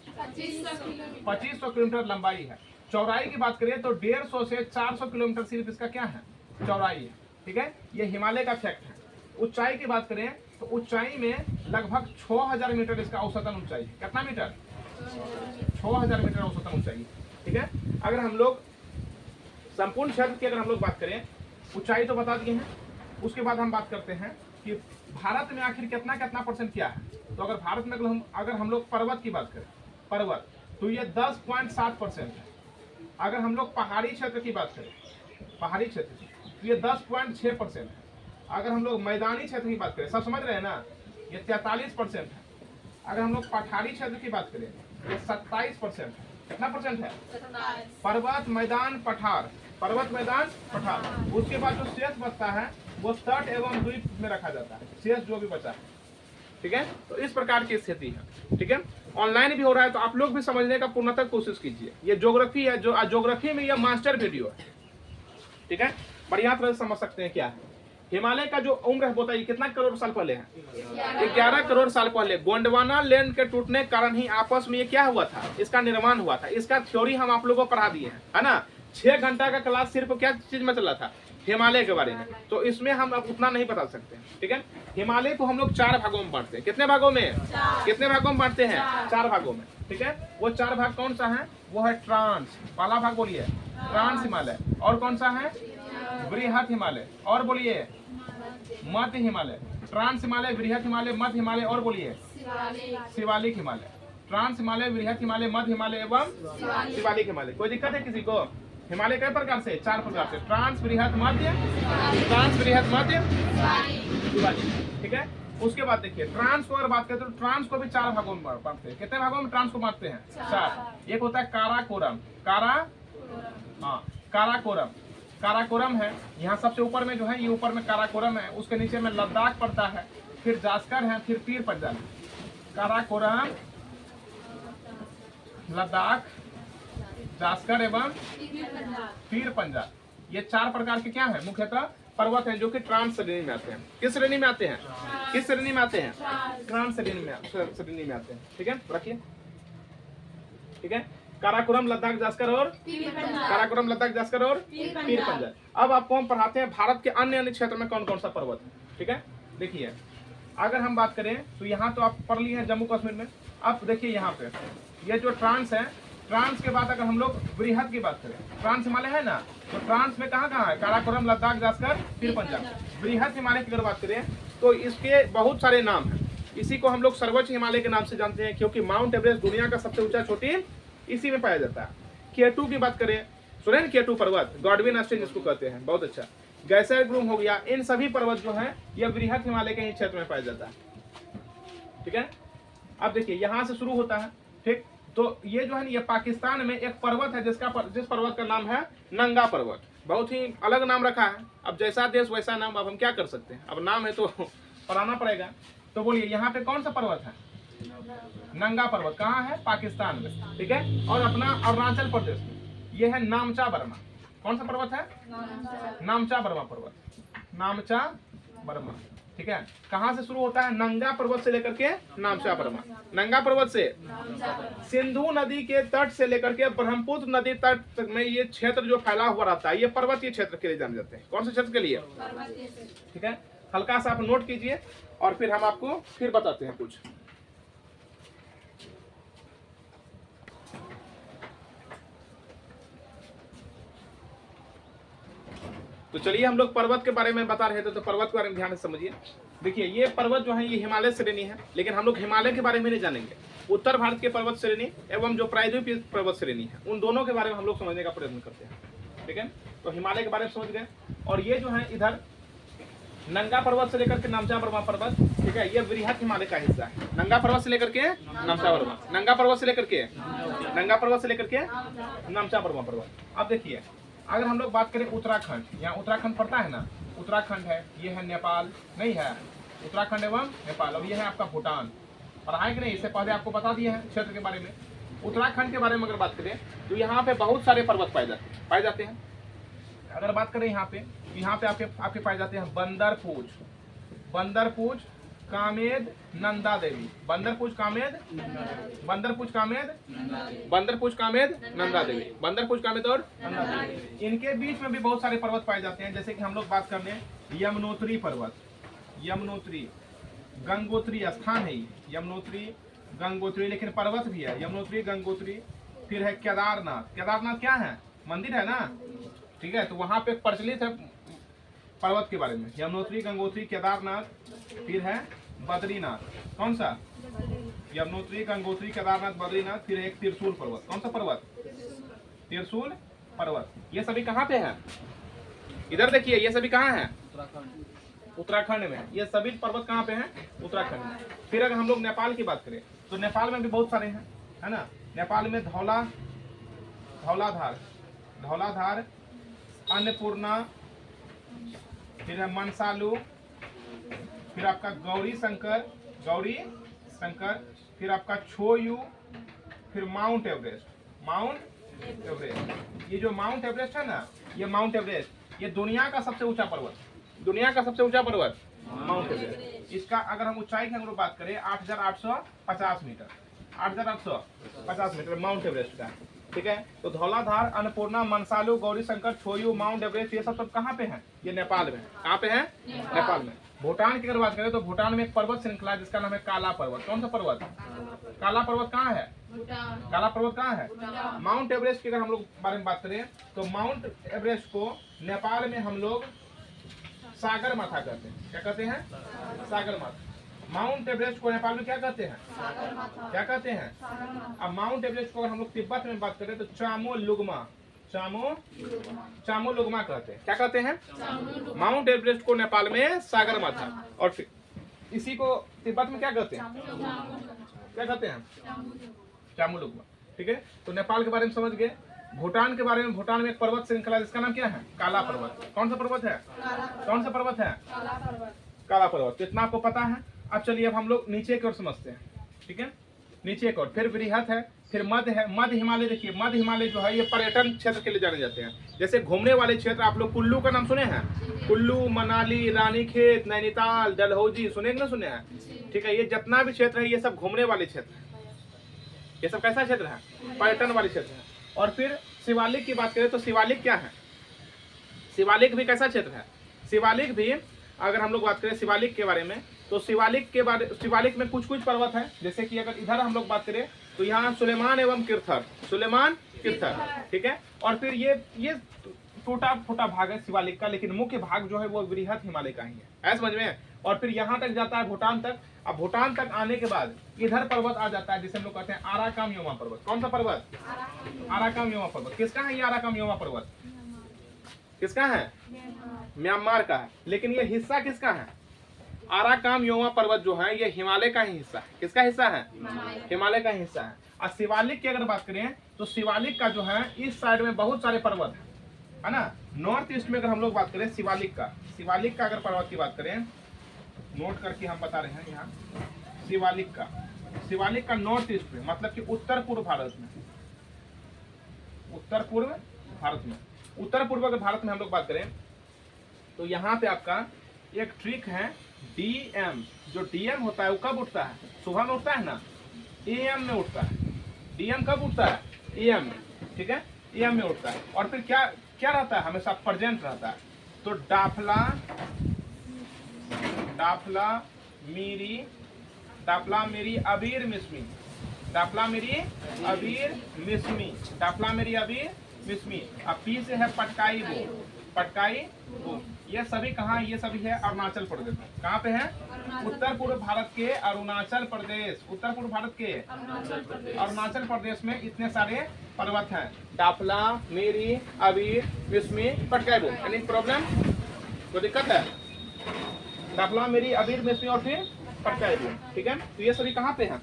2500 किलोमीटर लंबाई है। चौड़ाई की बात करें तो 150 से 400 किलोमीटर सिर्फ इसका क्या है? चौड़ाई है। ठीक है, ये हिमालय का फैक्ट है। ऊंचाई की बात करें तो ऊंचाई में लगभग 6000 मीटर इसका औसतन ऊंचाई है। कितना मीटर? 6000 मीटर औसतन ऊंचाई है। ठीक है, अगर हम लोग संपूर्ण क्षेत्र की अगर हम लोग बात करें, ऊंचाई तो बता दिए हैं, उसके बाद हम बात करते हैं कि भारत में आखिर कितना कितना परसेंट क्या है। तो अगर भारत में अगर हम लोग पर्वत की बात करें, पर्वत, तो ये 10.7% है। अगर हम लोग पहाड़ी क्षेत्र की बात करें, पहाड़ी क्षेत्र की, तो ये 10.6% है। अगर हम लोग मैदानी क्षेत्र की बात करें, सब समझ रहे हैं ना, ये 43% है। अगर हम लोग पठारी क्षेत्र की बात करें, ये 27% है। कितना परसेंट है? पर्वत, मैदान, पठार, पर्वत, मैदान, पठार। उसके बाद जो शेष बचता है वो तट एवं द्वीप में रखा जाता है, शेष जो भी बचा है। ठीक है, तो इस प्रकार की स्थिति है। ठीक है, ऑनलाइन भी हो रहा है तो आप लोग भी समझने का पूर्णतः कोशिश कीजिए। ये ज्योग्राफी है, जो ज्योग्राफी में ये मास्टर वीडियो है। ठीक है, बढ़िया तरह से समझ सकते हैं क्या है। हिमालय का जो उम्र है बताइए कितना करोड़ साल पहले है? 11 करोड़ साल पहले गोंडवाना लैंड के टूटने के कारण ही आपस में ये क्या हुआ था, इसका निर्माण हुआ था। इसका थ्योरी हम आप लोगों को पढ़ा दिए हैं, है ना। 6 घंटा का क्लास सिर्फ क्या चीज में चला था? हिमालय के बारे में। तो इसमें हम अब उतना नहीं बता सकते। ठीक है, हिमालय को हम लोग 4 भागों में बांटते हैं। कितने भागों में? कितने भागों में बांटते हैं? 4 भागों में। ठीक है, वो 4 भाग कौन सा है? वो है ट्रांस, पहला भाग बोलिए ट्रांस हिमालय। और कौन सा है? बृहत हिमालय। और बोलिए मध्य हिमालय। ट्रांस हिमालय, बृहत हिमालय, मध्य हिमालय, और बोलिए शिवालिक हिमालय। ट्रांस हिमालय, बृहत हिमालय, मध्य हिमालय एवं शिवालिक हिमालय। कोई दिक्कत है किसी को? हिमालय कई प्रकार से? 4 प्रकार से, ट्रांस, बृहत, मध्य, ट्रांस, बृहत, मध्य, शिवालिक। ठीक है, उसके बाद देखिए ट्रांस को अगर बात करें तो ट्रांस को भी 4 भागों में बांटते हैं। कितने भागों में ट्रांस को बांटते हैं? 4। एक होता है काराकोरम, काराकोरम, काराकोरम है। यहाँ सबसे ऊपर में जो है, ये ऊपर में काराकोरम है, उसके नीचे में लद्दाख पड़ता है, फिर जास्कर है, फिर पीर पंजाल। काराकोरम, लद्दाख, जास्कर एवं पीर पंजाल, ये 4 प्रकार के क्या है? मुख्यतः पर्वत हैं जो कि ट्रांस श्रेणी में आते हैं। किस श्रेणी में आते हैं? किस श्रेणी में आते हैं? ट्रांस श्रेणी में आते हैं। ठीक है, रखिए। ठीक है, काराकोरम, लद्दाख, जास्कर और काराकोरम, लद्दाख, जास्कर और पीर पंजाल। अब आपको हम पढ़ाते हैं भारत के अन्य क्षेत्र में कौन कौन सा पर्वत है। ठीक है, देखिए अगर हम बात करें तो यहाँ तो आप पढ़ लिए हैं जम्मू कश्मीर में। अब देखिए यहाँ पे ये जो ट्रांस है, ट्रांस के बाद अगर हम लोग बृहत की बात करें, ट्रांस हिमालय है ना, तो ट्रांस में कहाँ कहाँ है? काराकोरम, लद्दाख, जास्कर, पीर पंजाल। बृहत हिमालय की अगर बात करें तो इसके बहुत सारे नाम हैं। इसी को हम लोग सर्वोच्च हिमालय के नाम से जानते हैं, क्योंकि माउंट एवरेस्ट दुनिया का सबसे ऊंचा चोटी इसी में पाया जाता है। K2 की बात करें, सुने K2 पर्वत, गॉडविन ऑस्टिन जिसको कहते हैं, बहुत अच्छा। गैसर ग्रुम हो गया, इन सभी पर्वत जो है यह बृहत हिमालय के ही क्षेत्र में पाया जाता है। ठीक है, अब देखिए यहाँ से शुरू होता है। ठीक, तो ये जो है ये पाकिस्तान में एक पर्वत है जिस पर्वत का नाम है नंगा पर्वत। बहुत ही अलग नाम रखा है, अब जैसा देश वैसा नाम, अब हम क्या कर सकते हैं, अब नाम है तो पढ़ाना पड़ेगा। तो बोलिए यहाँ पे कौन सा पर्वत है? नंगा पर्वत। कहाँ है? पाकिस्तान में। ठीक है, और अपना अरुणाचल प्रदेश में ये है नामचा बर्मा। कौन सा पर्वत है? नामचा बर्मा पर्वत, नामचा बर्मा। ठीक है, कहाँ से शुरू होता है? नंगा पर्वत से लेकर के नामचा बर्मा। नंगा पर्वत से सिंधु नदी के तट से लेकर के ब्रह्मपुत्र नदी तट तक में ये क्षेत्र जो फैला हुआ रहता है, ये पर्वतीय क्षेत्र के लिए जाने जाते हैं। कौन से क्षेत्र के लिए? ठीक है, हल्का सा आप नोट कीजिए और फिर हम आपको फिर बताते हैं कुछ। तो चलिए हम लोग पर्वत के बारे में बता रहे थे, तो पर्वत के बारे में ध्यान से समझिए। देखिए ये पर्वत जो है ये हिमालय श्रेणी है, लेकिन हम लोग हिमालय के बारे में नहीं जानेंगे। उत्तर भारत के पर्वत श्रेणी एवं जो प्रायद्वीपीय पर्वत श्रेणी है उन दोनों के बारे में हम लोग समझने का प्रयत्न करते हैं, ठीक है। तो हिमालय के बारे में समझ गए। और ये जो है इधर नंगा पर्वत से लेकर के नामचा बर्मा पर्वत, ठीक है, ये वृहद हिमालय का हिस्सा है। नंगा पर्वत से लेकर के नामचा बर्मा, नंगा पर्वत से लेकर के नंगा पर्वत से लेकर के नामचा बर्मा पर्वत। अब देखिए अगर हम लोग बात करें उत्तराखंड, यहाँ उत्तराखंड पड़ता है ना, उत्तराखंड है, ये है नेपाल, नहीं है उत्तराखंड एवं नेपाल, और ये है आपका भूटान। पढ़ा है कि नहीं, इससे पहले आपको बता दिया है क्षेत्र के बारे में। उत्तराखंड के बारे में अगर बात करें तो यहाँ पे बहुत सारे पर्वत पाए जाते हैं। अगर बात करें यहाँ पे आपके पाए जाते हैं बंदरपूछ, कामेद, नंदा देवी, बंदरपूछ कामेद, नंदा देवी, बंदरपूछ कामेद और नंदा देवी। इनके बीच में भी बहुत सारे पर्वत पाए जाते हैं। जैसे कि हम लोग बात कर लें यमुनोत्री पर्वत, यमुनोत्री, गंगोत्री स्थान है, यमुनोत्री गंगोत्री, लेकिन पर्वत भी है, यमुनोत्री गंगोत्री। फिर है केदारनाथ, केदारनाथ क्या है, मंदिर है ना, ठीक है। तो वहां पे प्रचलित है पर्वत के बारे में, यमुनोत्री गंगोत्री केदारनाथ। फिर है बद्रीनाथ, कौन सा, यमुनोत्री गंगोत्री केदारनाथ बद्रीनाथ। फिर एक त्रिशूल पर्वत, कौन सा पर्वत, त्रिशूल पर्वत। ये सभी कहाँ पे है, इधर देखिए ये सभी कहाँ है, उत्तराखंड में। ये सभी पर्वत कहाँ पे हैं, उत्तराखंड में। फिर अगर हम लोग नेपाल की बात करें तो नेपाल में भी बहुत सारे हैं, है ना। नेपाल में धौलाधार, अन्नपूर्णा, फिर है मनसालू, फिर आपका गौरी शंकर, फिर आपका छोयू, फिर माउंट एवरेस्ट। ये जो माउंट एवरेस्ट है ना, ये माउंट एवरेस्ट ये दुनिया का सबसे ऊंचा पर्वत, माउंट एवरेस्ट। इसका अगर हम ऊंचाई की हम लोग बात करें 8,850 मीटर, 8,850 मीटर माउंट एवरेस्ट का, ठीक है। तो धौलाधार, अन्नपूर्णा, मनसालू, गौरी शंकर, छोयू, माउंट एवरेस्ट, ये सब कहाँ पे हैं, ये नेपाल में। कहाँ पे है, नेपाल में। भूटान की अगर बात करें तो भूटान में एक पर्वत श्रृंखला है जिसका नाम है काला पर्वत। कौन सा पर्वत, काला पर्वत कहाँ है, काला पर्वत कहाँ है। माउंट एवरेस्ट की अगर हम लोग बारे में बात करें तो माउंट एवरेस्ट को नेपाल में हम लोग सागर माथा कहते हैं। क्या कहते हैं, सागर माथा। माउंट एवरेस्ट को नेपाल में क्या कहते हैं, क्या कहते हैं। अब माउंट एवरेस्ट को अगर हम लोग तिब्बत में बात करें तो चामो लुग्मा कहते हैं। क्या कहते हैं, माउंट एवरेस्ट को नेपाल में सागर माथा, और फिर इसी को तिब्बत में क्या कहते हैं, चामो लुग्मा, ठीक है। तो नेपाल के बारे में समझ गए। भूटान के बारे में, भूटान में एक पर्वत श्रृंखला जिसका नाम क्या है, काला पर्वत। कौन सा पर्वत है, काला पर्वत। तो इतना आपको पता है। अब चलिए अब हम लोग नीचे की ओर समझते हैं, ठीक है। नीचे की ओर फिर वृहद है, फिर मध्य है, मध्य हिमालय। देखिए मध्य हिमालय जो है ये पर्यटन क्षेत्र के लिए जाने जाते हैं। जैसे घूमने वाले क्षेत्र, आप लोग कुल्लू का नाम सुने हैं, कुल्लू, मनाली, रानीखेत, नैनीताल, डलहौजी, सुने ना सुने हैं, ठीक है। ये जितना भी क्षेत्र है ये सब घूमने वाले क्षेत्र है। ये सब कैसा क्षेत्र है, पर्यटन वाले क्षेत्र है। और फिर शिवालिक की बात करें तो शिवालिक क्या है, शिवालिक भी कैसा क्षेत्र है। शिवालिक भी अगर हम लोग बात करें शिवालिक के बारे में तो शिवालिक में कुछ पर्वत है। जैसे कि अगर इधर हम लोग बात करें तो यहाँ सुलेमान एवं किर्थर, ठीक है। और फिर ये टूटा फूटा भाग है शिवालिक का, लेकिन मुख्य भाग जो है वो वृहद हिमालय का ही है, समझ में। और फिर यहाँ तक जाता है भूटान तक। अब भूटान तक आने के बाद इधर पर्वत आ जाता है जिसे हम लोग कहते हैं आराकाम योमा पर्वत। कौन सा पर्वत, आराकाम योमा पर्वत। किसका है ये आराकाम योमा पर्वत, किसका है, म्यांमार का है। लेकिन ये हिस्सा किसका है, आराकाम योमा पर्वत जो है ये हिमालय का ही हिस्सा है। किसका हिस्सा है, हिमालय का हिस्सा है। और शिवालिक की अगर बात करें तो शिवालिक का जो है इस साइड में बहुत सारे पर्वत है ना। नॉर्थ ईस्ट में अगर हम लोग बात करें शिवालिक का अगर पर्वत की बात करें, नोट करके हम बता रहे हैं यहाँ, शिवालिक का नॉर्थ ईस्ट में, मतलब कि उत्तर पूर्व भारत में, उत्तर पूर्व भारत में हम लोग बात करें तो यहाँ पे आपका एक ट्रिक है डीएम। जो डीएम होता है वो कब उठता है, सुबह में उठता है ना, एएम में उठता है। डीएम कब उठता है, एएम में, ठीक है, एएम में उठता है। और फिर क्या रहता है, हमेशा प्रेजेंट रहता है। तो डाफला डाफला मीरी, डाफला मेरी अबीर मिस्मी, डाफला मेरी अबीर मिस्मी, डाफला मेरी अबीर मिस्मी। अब पी से है पटकाई वो, पटकाई वो। ये सभी कहाँ, ये सभी है अरुणाचल प्रदेश में। कहाँ पे है? उत्तर पूर्व भारत के अरुणाचल प्रदेश, उत्तर पूर्व भारत के अरुणाचल प्रदेश में इतने सारे पर्वत हैं। डाफला मेरी अबीर मिस्मी पटकाई वो। एनी प्रॉब्लम, कोई दिक्कत है? डाफला मेरी अबीर मिस्मी और फिर पटकाई वो, ठीक है। तो ये सभी कहाँ पे हैं?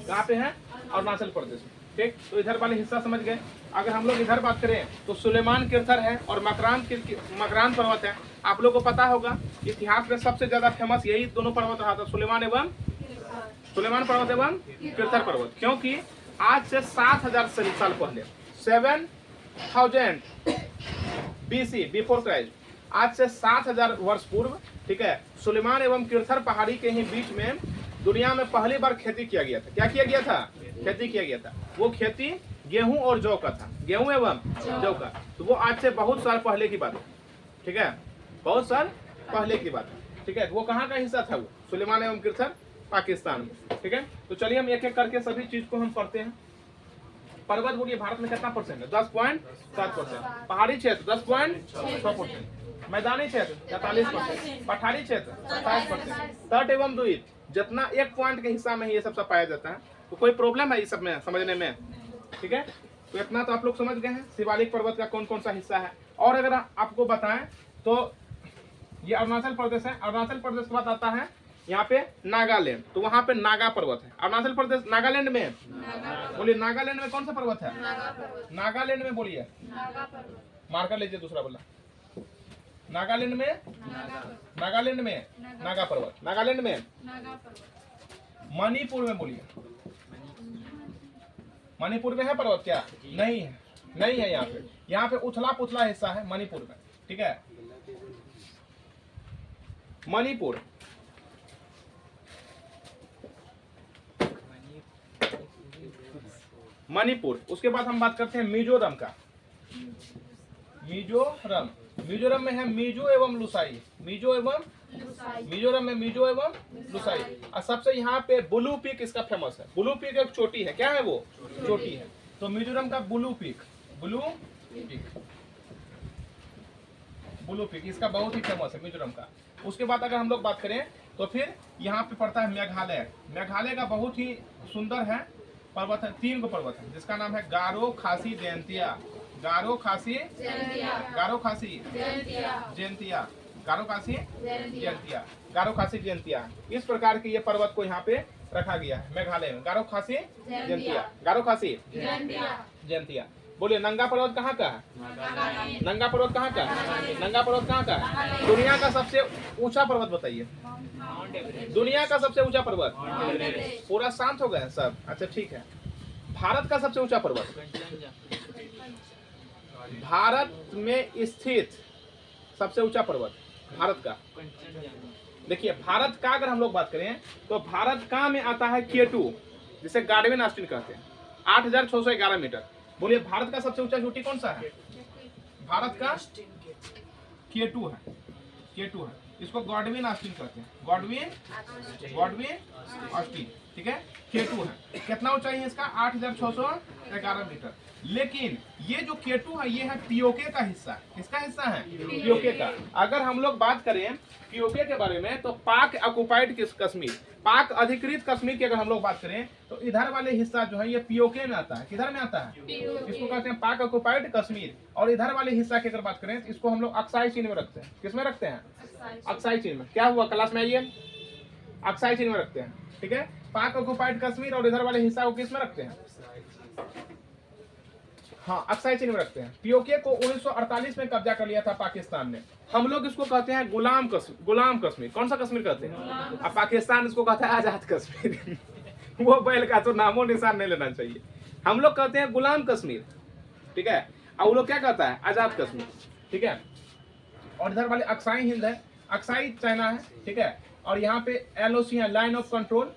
कहाँ पे हैं? अरुणाचल प्रदेश में, ठीक। तो इधर वाले हिस्सा समझ गए। अगर हम लोग इधर बात करें तो सुलेमान किरथर है और मकरान पर्वत है। आप लोग को पता होगा इतिहास में सबसे ज्यादा फेमस यही दोनों पर्वत रहा था, सुलेमान पर्वत एवं किरथर पर्वत। क्योंकि आज से 7000 साल पहले 7000 BC बिफोर क्राइस्ट, आज से 7000 वर्ष पूर्व, ठीक है, सुलेमान एवं किरथर पहाड़ी के ही बीच में दुनिया में पहली बार खेती किया गया था। क्या किया गया था? खेती किया गया था। वो खेती गेहूं और जौ का था, गेहूं एवं जौ का। तो वो आज से बहुत साल पहले की बात है, ठीक है, बहुत साल पहले की बात है, ठीक है। वो कहाँ का हिस्सा था? वो सुलेमान एवं किरथर पाकिस्तान में, ठीक है। तो चलिए हम एक एक करके सभी चीज को हम पढ़ते हैं। पर्वत बोलिए भारत में कितना परसेंट है? 10.7%। पहाड़ी क्षेत्र 10.6%। मैदानी क्षेत्र 43%। पठारी क्षेत्र 27%। तट एवं द्वीप जितना 1 पॉइंट के हिस्सा में ही ये सब पाया जाता है। तो कोई प्रॉब्लम है ये सब में समझने में, ठीक है। तो इतना तो आप लोग समझ गए हैं शिवालिक पर्वत का कौन कौन सा हिस्सा है। और अगर आपको बताएं तो ये अरुणाचल प्रदेश है। अरुणाचल प्रदेश के बाद आता है यहाँ पे नागालैंड। तो वहाँ पे नागा पर्वत है। अरुणाचल प्रदेश नागालैंड में, बोलिए नागालैंड में कौन सा पर्वत है? नागालैंड में बोलिए, मार्कर लीजिए दूसरा बोला। नागालैंड में नागा पर्वत। नागालैंड में, मणिपुर में बोलिए, मणिपुर में है पर्वत क्या? नहीं है, नहीं है। यहाँ पे उथला पुथला हिस्सा है मणिपुर में, ठीक है। मणिपुर। उसके बाद हम बात करते हैं मिजोरम का। मिजोरम में है मिजो एवं लुसाई। मिजोरम में मिजो एवं लुसाई। और सबसे यहाँ पे ब्लू पीक इसका फेमस है। ब्लू पीक एक चोटी है। क्या है वो? चोटी है। तो मिजोरम का ब्लू पीक इसका बहुत ही फेमस है मिजोरम का। उसके बाद अगर हम लोग बात करें तो फिर यहाँ पे पड़ता है मेघालय। मेघालय का बहुत ही सुंदर है पर्वत है, 3 गो पर्वत है जिसका नाम है गारो खासी जयंतिया। गारो खासी जयंतिया। इस प्रकार के ये पर्वत को यहाँ पे रखा गया है मेघालय में। गारो खासी जयंतिया। बोलिए नंगा पर्वत कहाँ का है? नंगा पर्वत कहाँ का है? दुनिया का सबसे ऊंचा पर्वत बताइए। दुनिया का सबसे ऊंचा पर्वत। पूरा शांत हो गए सब? अच्छा ठीक है। भारत का सबसे ऊंचा पर्वत, भारत में स्थित सबसे ऊंचा पर्वत भारत का। देखिए भारत का अगर हम लोग बात करें तो भारत का में आता है K2, जिसे गार्डविन ऑस्टिन कहते हैं, 8611 मीटर। बोलिए भारत का सबसे ऊंचा चोटी कौन सा है? भारत का K2 है। इसको गॉडविन ऑस्टिन कहते हैं। गॉडविन ऑस्टिन, ठीक है। K2 है। कितना ऊंचाई है इसका? 8611 मीटर। लेकिन ये जो K2 है ये है पीओके का हिस्सा। किसका हिस्सा है? पीओके का। अगर हम लोग बात करें पीओके के बारे में तो पाक ऑक्युपाइड कश्मीर, पाक अधिकृत कश्मीर की अगर हम लोग बात करें तो इधर वाले हिस्सा जो है ये पीओके में आता है। किधर में आता है? इसको कहते हैं पाक ऑक्युपाइड कश्मीर। और इधर वाले हिस्सा की अगर बात करें तो इसको हम लोग अक्साई चीन में रखते हैं। किसमें रखते हैं? अक्साई चीन में। क्या हुआ क्लास में? आइए, अक्साई चीन में रखते हैं, ठीक है। पाक ऑक्युपाइड कश्मीर और इधर वाले हिस्सा को किस में रखते हैं? हाँ, अक्साई चीन में रखते हैं। पीओके को 1948 में कब्जा कर लिया था पाकिस्तान ने। हम लोग इसको कहते हैं गुलाम कश्मीर। कौन सा कश्मीर कहते हैं? अब पाकिस्तान इसको कहता है आजाद कश्मीर। वो बैल का तो नामो निशान नहीं लेना चाहिए। हम लोग कहते हैं गुलाम कश्मीर, ठीक है। और वो लोग क्या कहता है? आजाद कश्मीर, ठीक है। और इधर वाले अक्साई हिंद है, अक्साई चाइना है, ठीक है। और यहाँ पे LOC है, लाइन ऑफ कंट्रोल,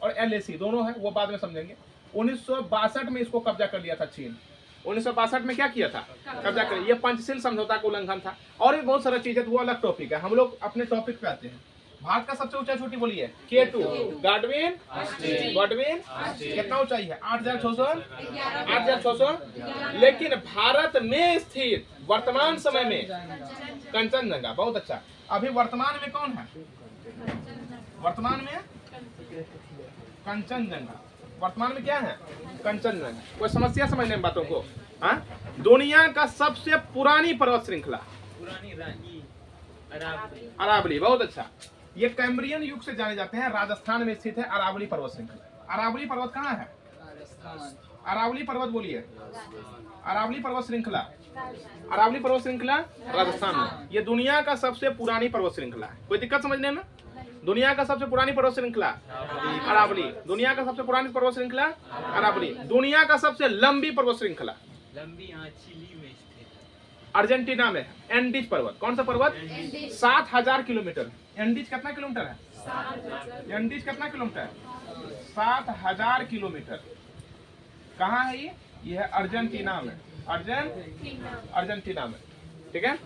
और LAC दोनों है, वो बाद में समझेंगे। 1962 में इसको कब्जा कर लिया था चीन। 1962 में क्या किया था, कब्जा कर। ये पंचशील समझौता का उल्लंघन था, और भी बहुत सारा चीज है, तो वो अलग टॉपिक है। हम लोग अपने टॉपिक पे आते हैं। भारत का सबसे ऊंचा चोटी बोलिए, K2 गाडविन गाडविन कितना ऊंचाई है, 8,600 लेकिन भारत में स्थित वर्तमान समय में कंचनजंगा। बहुत अच्छा। अभी वर्तमान में कौन है, वर्तमान में कंचनजंगा, वर्तमान में क्या है, कंचनजंगा। कोई समस्या समझने में बातों को? हाँ, दुनिया का सबसे पुरानी पर्वत श्रृंखला अरावली। बहुत अच्छा। ये कैम्ब्रियन युग से जाने जाते हैं, राजस्थान में स्थित है अरावली पर्वत श्रृंखला। अरावली पर्वत कहाँ है, अरावली पर्वत बोलिए, अरावली पर्वत श्रृंखला, अरावली पर्वत श्रृंखला राजस्थान में। ये दुनिया का सबसे पुरानी पर्वत श्रृंखला है। कोई दिक्कत समझने में? दुनिया का सबसे पुरानी पर्वत श्रृंखला अरावली, दुनिया का सबसे पुरानी पर्वत श्रृंखला अरावली। दुनिया का सबसे लंबी पर्वत श्रृंखला लंबी चिली में स्थित अर्जेंटीना में एंडीज पर्वत। कौन सा पर्वत? 7,000 किलोमीटर। एंडीज कितना किलोमीटर है, एंडीज कितना किलोमीटर है, 7,000 किलोमीटर। कहाँ है ये है अर्जेंटीना में, अर्जेंटीना में। ठीक है,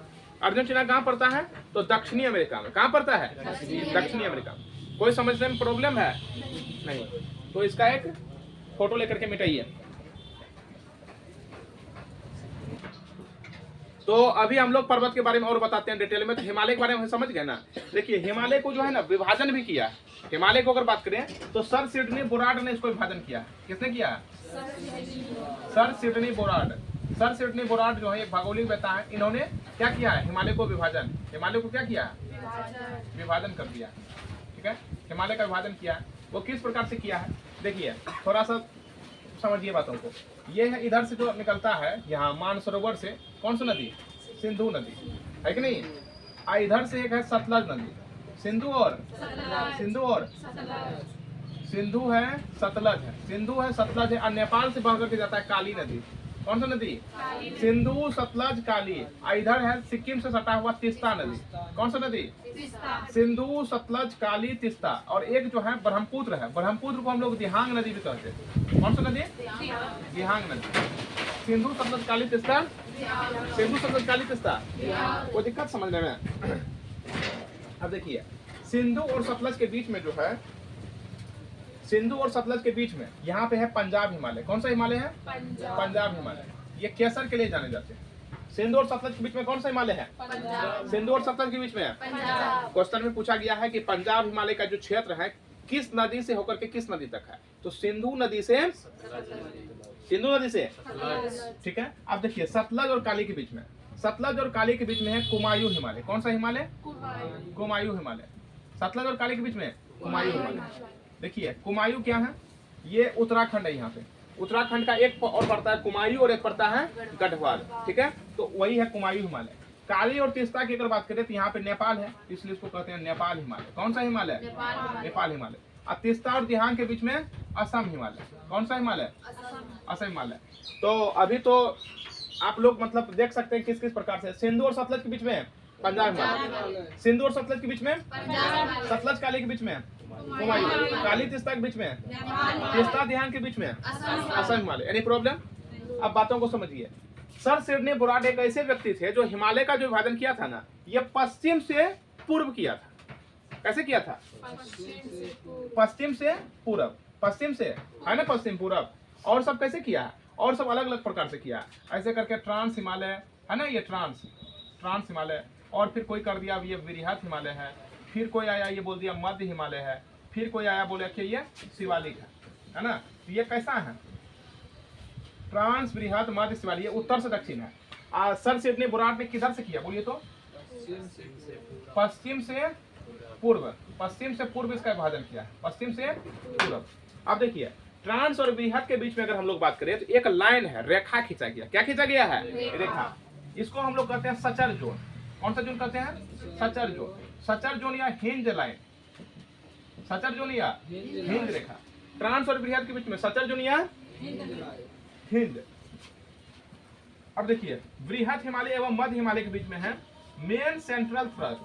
अर्जेंटीना कहाँ पड़ता है, तो दक्षिणी अमेरिका में। कहाँ पड़ता है, दक्षिणी अमेरिका में। कोई समझने में प्रॉब्लम है? नहीं। तो इसका एक फोटो लेकर के मिटाइए। तो अभी हम लोग पर्वत के बारे में और बताते हैं डिटेल में। तो हिमालय के बारे में समझ गए ना। देखिए, हिमालय को जो है ना विभाजन भी किया है। हिमालय को अगर बात करें तो सर सिडनी बोराड ने इसको विभाजन किया। किसने किया? Sir Sidney Burrard. Sir Sidney Burrard जो है एक भौगोलिकवेत्ता है, इन्होंने क्या किया है, हिमालय को विभाजन, हिमालय को क्या किया, विभाजन कर दिया। ठीक है, हिमालय का विभाजन किया है। वो किस प्रकार से किया है, देखिए थोड़ा सा समझिए बातों को। ये है इधर से जो निकलता है यहाँ मानसरोवर से, कौन सी नदी, सिंधु नदी है कि नहीं। इधर से एक है सतलज नदी, सिंधु और सिंधु है, सतलज है, सिंधु है, सतलज है। और नेपाल से बह करके जाता है काली नदी। कौन सा नदी, सिंधु सतलज काली। इधर है सिक्किम से सटा हुआ तिस्ता नदी। कौन सा नदी, सिंधु सतलज काली तिस्ता। और एक जो है ब्रह्मपुत्र है, ब्रह्मपुत्र को हम लोग दिहांग नदी भी कहते हैं। कौन सा नदी, दिहांग नदी। सिंधु सतलज काली तिस्ता, सिंधु सतलज काली तिस्ता। कोई दिक्कत समझने में? अब देखिए, सिंधु और सतलज के बीच में जो है, सिंधु और सतलज के बीच में यहाँ पे है पंजाब हिमालय। कौन सा हिमालय है, पंजाब हिमालय। ये केसर के लिए जाने जाते हैं। सिंधु और सतलज के बीच में कौन सा हिमालय है, सिंधु और सतलज के बीच में है। क्वेश्चन में पूछा गया है कि पंजाब हिमालय का जो क्षेत्र है किस नदी से होकर के किस नदी तक है, तो सिंधु नदी से, सिंधु नदी से। ठीक है, अब देखिए सतलज और काली के बीच में, सतलज और काली के बीच में है कुमायूं हिमालय। कौन सा हिमालय, कुमायूं हिमालय। सतलज और काली के बीच में कुमायूं हिमालय। देखिए कुमायूं क्या है, ये उत्तराखंड है। यहाँ पे उत्तराखंड का एक और पड़ता है कुमायूं और एक पड़ता है गढ़वाल। ठीक है, तो वही है कुमायूं हिमालय। काली और तिस्ता की अगर बात करें तो यहाँ पे नेपाल है, इसलिए इसको कहते हैं नेपाल हिमालय। कौन सा हिमालय, नेपाल हिमालय। और तिस्ता और दिहांग के बीच में असम हिमालय। कौन सा हिमालय, असम हिमालय। तो अभी तो आप लोग मतलब देख सकते हैं किस किस प्रकार से। सिंधु और सतलज के बीच में पंजाब हिमालय, सिंधु और सतलज के बीच में, सतलज काली के बीच में कुमायूं, काली तिस्ता के बीच में, तिस्ता दिहांग के बीच में असम हिमालय। Any problem? अब बातों को समझिए। सर सिडनी बोराड एक ऐसे व्यक्ति थे जो हिमालय का जो विभाजन किया था ना, ये पश्चिम से पूर्व किया था। कैसे किया था, पश्चिम से पूर्व, पश्चिम से है ना, पश्चिम पूर्व। और सब कैसे किया है, और सब अलग अलग प्रकार से किया है। ऐसे करके ट्रांस हिमालय है ना, ये ट्रांस हिमालय। और फिर कोई कर दिया ये वृहत हिमालय है। फिर कोई आया ये बोल दिया मध्य हिमालय है। फिर कोई आया बोले कि ये शिवालिक है ना। तो ये कैसा है, ट्रांस, वृहत, मध्य, शिवालिक। ये उत्तर से दक्षिण है। सर सिडनी बोराड ने किधर से किया बोलिए तो, पश्चिम से पूर्व, पश्चिम से पूर्व इसका विभाजन किया है, पश्चिम से पूर्व। अब देखिए ट्रांस और वृहत के बीच में अगर हम लोग बात करें तो एक लाइन है, रेखा खींचा गया। क्या खींचा गया है, रेखा। इसको हम लोग कहते हैं सचर जोन। कौन सा जोन कहते हैं, सचर जोन। सचर जोन या हिंज लाइन, सचर जोन या हिंज रेखा। ट्रांस और वृहत के बीच में सचर जोन या हिंद। अब देखिए वृहत हिमालय एवं मध्य हिमालय के बीच में है main central thrust.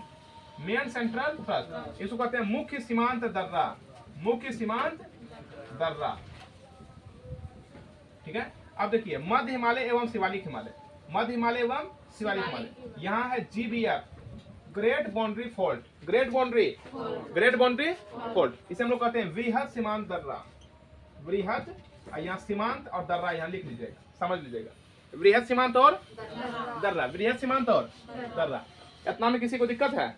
Main central thrust, इसको कहते हैं मुख्य सीमांत दर्रा, मुख्य सीमांत दर्रा। ठीक है, अब देखिए मध्य हिमालय एवं शिवालिक हिमालय, मध्य हिमालय एवं शिवालिक हिमालय। यहाँ है GBF, great boundary fault, great boundary fault. इसे हम लोग कहते हैं वृहद सीमांत दर्रा, वृहद, यहाँ सीमांत और दर्रा यहाँ लिख लीजिएगा, समझ लीजिएगा। वृहद सीमांत और दर्रा, वृहद सीमांत और दर्रा। इतना में किसी को दिक्कत है,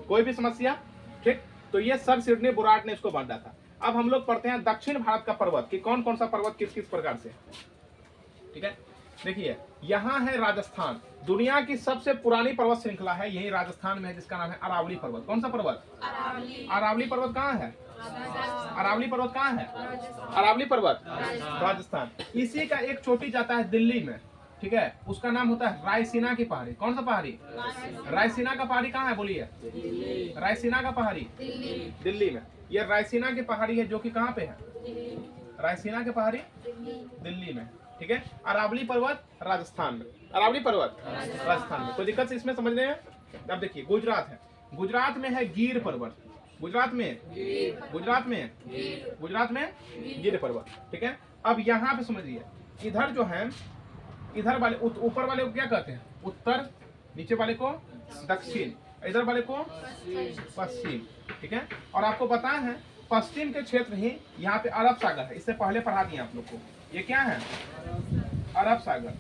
कोई भी समस्या? ठीक, तो ये सर सिडनी बुराट ने इसको बांटा था। अब हम लोग पढ़ते हैं दक्षिण भारत का पर्वत कि कौन कौन सा पर्वत किस किस प्रकार से। ठीक है, देखिए यहाँ है राजस्थान, दुनिया की सबसे पुरानी पर्वत श्रृंखला है यही राजस्थान में है, जिसका नाम है अरावली पर्वत। कौन सा पर्वत? अरावली पर्वत कहाँ है? अरावली पर्वत कहाँ है? अरावली पर्वत राजस्थान। इसी का एक चोटी जाता है दिल्ली में, ठीक है, उसका नाम होता है रायसीना की पहाड़ी। कौन सा पहाड़ी? रायसीना का पहाड़ी कहाँ है बोलिए? रायसीना का पहाड़ी दिल्ली में। ये रायसीना की पहाड़ी है जो कि कहाँ पे है? रायसीना की पहाड़ी दिल्ली में। ठीक है, अरावली पर्वत राजस्थान में, अरावली पर्वत राजस्थान में। कोई दिक्कत इसमें समझने में? अब देखिए गुजरात है, गुजरात में है गिर पर्वत, गुजरात में गिर पर्वत। ठीक है, अब यहाँ पे समझिए इधर जो है, इधर वाले ऊपर वाले को क्या कहते हैं? उत्तर, नीचे वाले को दक्षिण, इधर वाले को पश्चिम। ठीक है, और आपको पता है पश्चिम के क्षेत्र ही यहाँ पे अरब सागर है, इससे पहले पढ़ा दिया आप लोग को। ये क्या है? अरब सागर।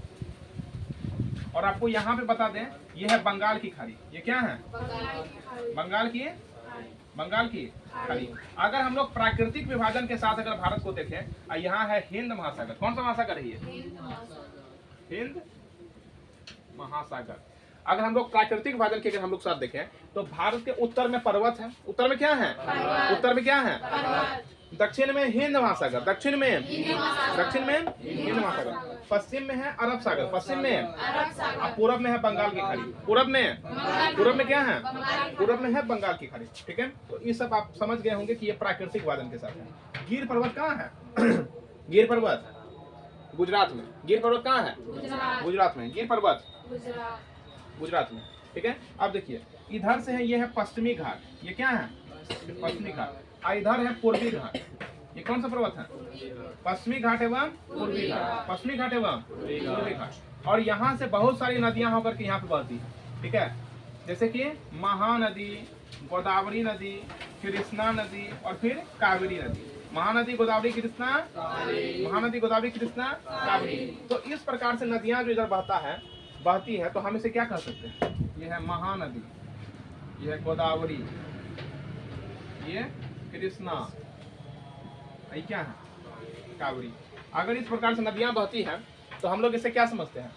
और आपको यहाँ पे बता दें ये है बंगाल की खाड़ी। ये क्या है? बंगाल की खाड़ी। अगर हम लोग प्राकृतिक विभाजन के साथ अगर भारत को देखें, यहाँ है हिंद महासागर। कौन सा महासागर है ये? हिंद महासागर। अगर हम लोग प्राकृतिक विभाजन के अगर हम लोग साथ देखें तो भारत के उत्तर में पर्वत है, उत्तर में क्या है? उत्तर में क्या है? दक्षिण में हिंद महासागर, दक्षिण में हिंद महासागर, पश्चिम में है अरब सागर, पश्चिम में, और पूरब में है बंगाल की खाड़ी। पूरब में क्या है? पूरब में है बंगाल की खाड़ी। ठीक है, तो ये सब आप समझ गए होंगे कि ये प्राकृतिक वादन के साथ है। गिर पर्वत कहाँ है? गिर पर्वत गुजरात में। गिर पर्वत कहाँ है? गुजरात में। गिर पर्वत गुजरात में। ठीक है, अब देखिए इधर से है, ये है पश्चिमी घाट। ये क्या है? पश्चिमी घाट। इधर है पूर्वी घाट। ये कौन सा पर्वत है? पश्चिमी घाट एवं पूर्वी घाट, पश्चिमी घाट एवं पूर्वी घाट। और यहाँ से बहुत सारी नदियां होकर के यहाँ पे बहती है। ठीक है, जैसे कि महानदी, गोदावरी नदी, कृष्णा नदी और फिर कावेरी नदी। महानदी, गोदावरी, कृष्णा, महानदी, गोदावरी, कृष्णा, कावेरी। तो इस प्रकार से नदियां जो इधर बहती है, तो हम इसे क्या कह सकते हैं? ये है महानदी, ये है गोदावरी, ये कृष्णा, ये क्या है? कावेरी। अगर इस प्रकार से नदियां बहती हैं तो हम लोग इसे क्या समझते हैं?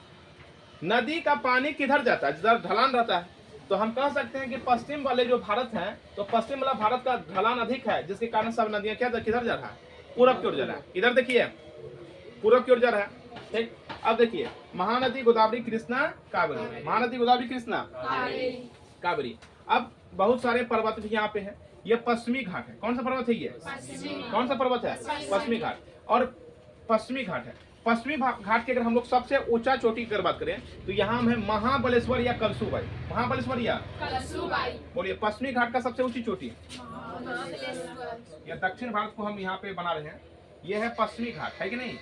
नदी का पानी किधर जाता है? जिधर ढलान रहता है, तो हम कह सकते हैं कि पश्चिम वाले जो भारत है, तो पश्चिम वाला भारत का ढलान अधिक है, जिसके कारण सब नदियां क्या किधर जा रहा है? पूरब की ओर जा रहा है। इधर देखिए पूरब की ओर जा रहा है। ठीक, अब देखिए महानदी, गोदावरी, कृष्णा, कावेरी, महानदी, गोदावरी, कृष्णा, कावेरी। अब बहुत सारे पर्वत भी यहाँ पे है। ये पश्चिमी घाट है। कौन सा पर्वत है ये? कौन सा पर्वत है? पश्चिमी घाट। और पश्चिमी घाट है। पश्चिमी घाट की अगर हम लोग सबसे ऊंचा चोटी की बात करें तो यहाँ है महाबलेश्वर या कलसूबाई। महाबलेश्वर या कलसूबाई बोलिए। पश्चिमी घाट का सबसे ऊंची चोटी या दक्षिण भारत को हम यहाँ पे बना रहे हैं, ये है पश्चिमी घाट, है कि नहीं?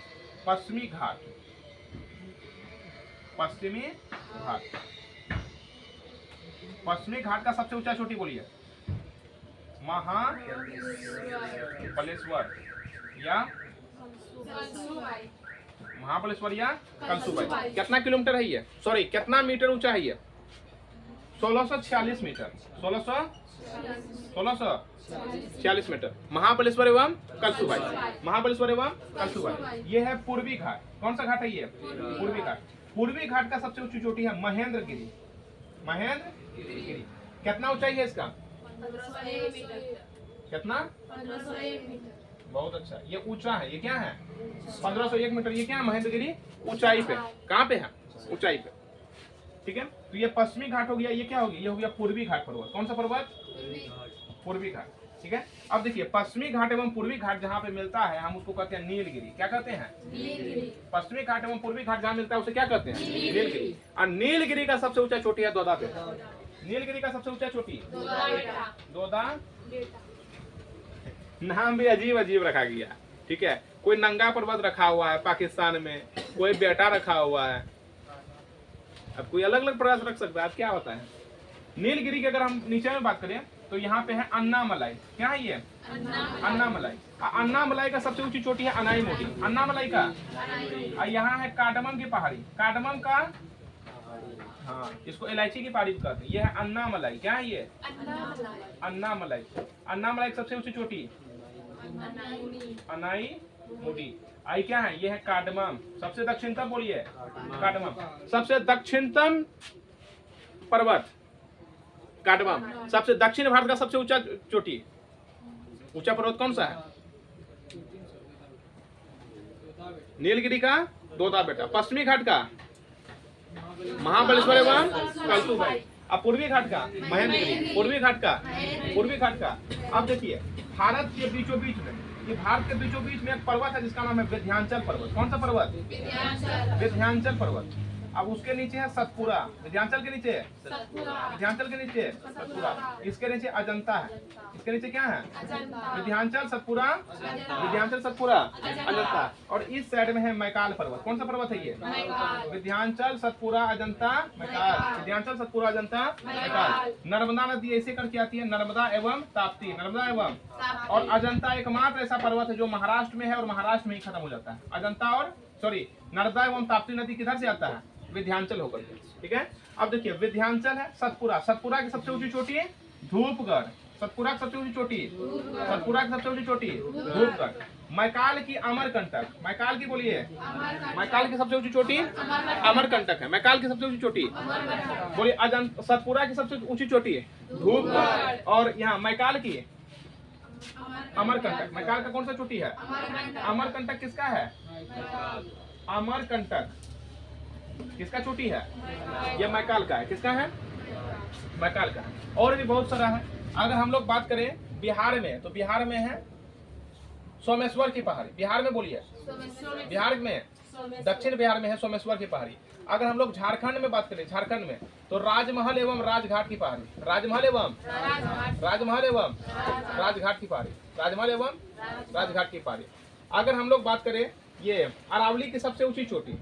पश्चिमी घाट, पश्चिमी घाट। पश्चिमी घाट का सबसे ऊंचा चोटी बोलिए। महाबलेश्वर या कलसूबाई। कितना किलोमीटर है ये? सॉरी, कितना मीटर ऊंचा है ये? 1646 मीटर। 1646 मीटर। महाबलेश्वर एवं कलसूबाई, महाबलेश्वर एवं कलसूबाई। ये है पूर्वी घाट। कौन सा घाट है ये? पूर्वी घाट। पूर्वी घाट का सबसे ऊंची चोटी है महेंद्रगिरी। महेंद्रगिरी कितना ऊंचाई है इसका? 1501 मीटर। कितना? 1501 मीटर। बहुत अच्छा, ये ऊंचा है। ये क्या है? 1501 मीटर। ये क्या है? महेंद्रगिरी ऊंचाई पे। कहाँ पे है? ऊंचाई पे। ठीक है, तो ये पश्चिमी घाट हो गया। ये क्या हो गया? ये हो गया पूर्वी घाट पर्वत। कौन सा पर्वत? पूर्वी घाट। ठीक है, अब देखिए पश्चिमी घाट एवं पूर्वी घाट जहाँ पे मिलता है हम उसको कहते हैं नीलगिरी। क्या कहते हैं? नीलगिरी। पश्चिमी घाट एवं पूर्वी घाट जहाँ मिलता है उसे क्या कहते हैं? नीलगिरी। और नीलगिरी का सबसे ऊंचा चोटी है दोदा पे। नीलगिरी का सबसे ऊंचा चोटी दोदा। नाम भी अजीब अजीब रखा गया। ठीक है, कोई नंगा पर्वत रखा हुआ है पाकिस्तान में, कोई बेटा रखा हुआ है, अब कोई अलग अलग प्रयास रख सकता है। अब क्या होता है नीलगिरी की अगर हम नीचे में बात करें तो यहाँ पे है अन्नामलाई। क्या है ये? अन्नामलाई। अन्नामलाई का सबसे ऊंची चोटी है अनाई मोटी, अन्नामलाई का। और यहाँ है कार्डमम की पहाड़ी, कार्डमम का, हाँ इसको इलायची की पहाड़ी भी कहते हैं। ये है अन्नामलाई। क्या है ये? अन्नामलाई। अन्नामलाई की सबसे ऊंची चोटी अनाई मोटी। आई क्या है? ये है कार्डमम। सबसे दक्षिणतम बोलिए कार्डमम। सबसे दक्षिणतम पर्वत कार्डमम। सबसे दक्षिण भारत का सबसे ऊंचा चोटी, ऊंचा पर्वत कौन सा है? नीलगिरी का दोदा बेटा। पश्चिमी घाट का महाबलेश्वर एवं कलतुबाई। अब पूर्वी घाट का महेंद्रगिरी। पूर्वी घाट का, पूर्वी घाट का। अब देखिए भारत के बीचों बीच में, ये भारत के बीचों बीच में एक पर्वत है जिसका नाम है विंध्याचल पर्वत। कौन सा पर्वत? विंध्याचल पर्वत। अब उसके नीचे है सतपुरा। विंध्याचल के नीचे, विंध्याचल के नीचे सतपुरा। इसके नीचे अजंता है। इसके नीचे क्या है? विंध्याचल, सतपुरा, विंध्याचल, सतपुरा, अजंता। और इस साइड में है मैकाल पर्वत। कौन सा पर्वत है ये? विंध्याचल, सतपुरा, अजंता, मैकाल। विंध्याचल, सतपुरा, अजंता, मैकाल। नर्मदा नदी ऐसे करके आती है, नर्मदा एवं ताप्ती, नर्मदा एवं। और अजंता एकमात्र ऐसा पर्वत है जो महाराष्ट्र में है और महाराष्ट्र में ही खत्म हो जाता है। अजंता और सॉरी नर्मदा एवं ताप्ती नदी किधर से आता है? विंध्याचल होकर के। ठीक है। अब देखिए विंध्याचल है, सतपुरा। सतपुरा की सबसे ऊंची चोटी है धूपगढ़। सतपुरा की सबसे ऊंची चोटी, सतपुरा की सबसे ऊंची चोटी धूपगढ़। मैकाल की अमरकंटक। मैकाल की बोलिए, मैकाल की सबसे ऊंची चोटी अमरकंटक है। मैकाल की सबसे ऊंची चोटी बोलिए अजंता। सतपुरा की सबसे ऊंची चोटी धूपगढ़। और यहाँ मैकाल की अमरकंटक। मैकाल का कौन सा चोटी है? अमरकंटक किसका है? अमरकंटक किसका चोटी है? ये मैकाल का है। किसका है? मैकाल का है। और भी बहुत सारा है। अगर हम लोग बात करें बिहार में, तो बिहार में है सोमेश्वर की पहाड़ी। बिहार में बोलिए, बिहार में दक्षिण बिहार में है सोमेश्वर की पहाड़ी। अगर हम लोग झारखंड में बात करें, झारखंड में तो राजमहल एवं राजघाट की पहाड़ी। राजमहल एवं राजमहल एवं राजघाट की पहाड़ी। राजमहल एवं राजघाट की पहाड़ी। अगर हम लोग बात करें ये अरावली की सबसे ऊंची चोटी,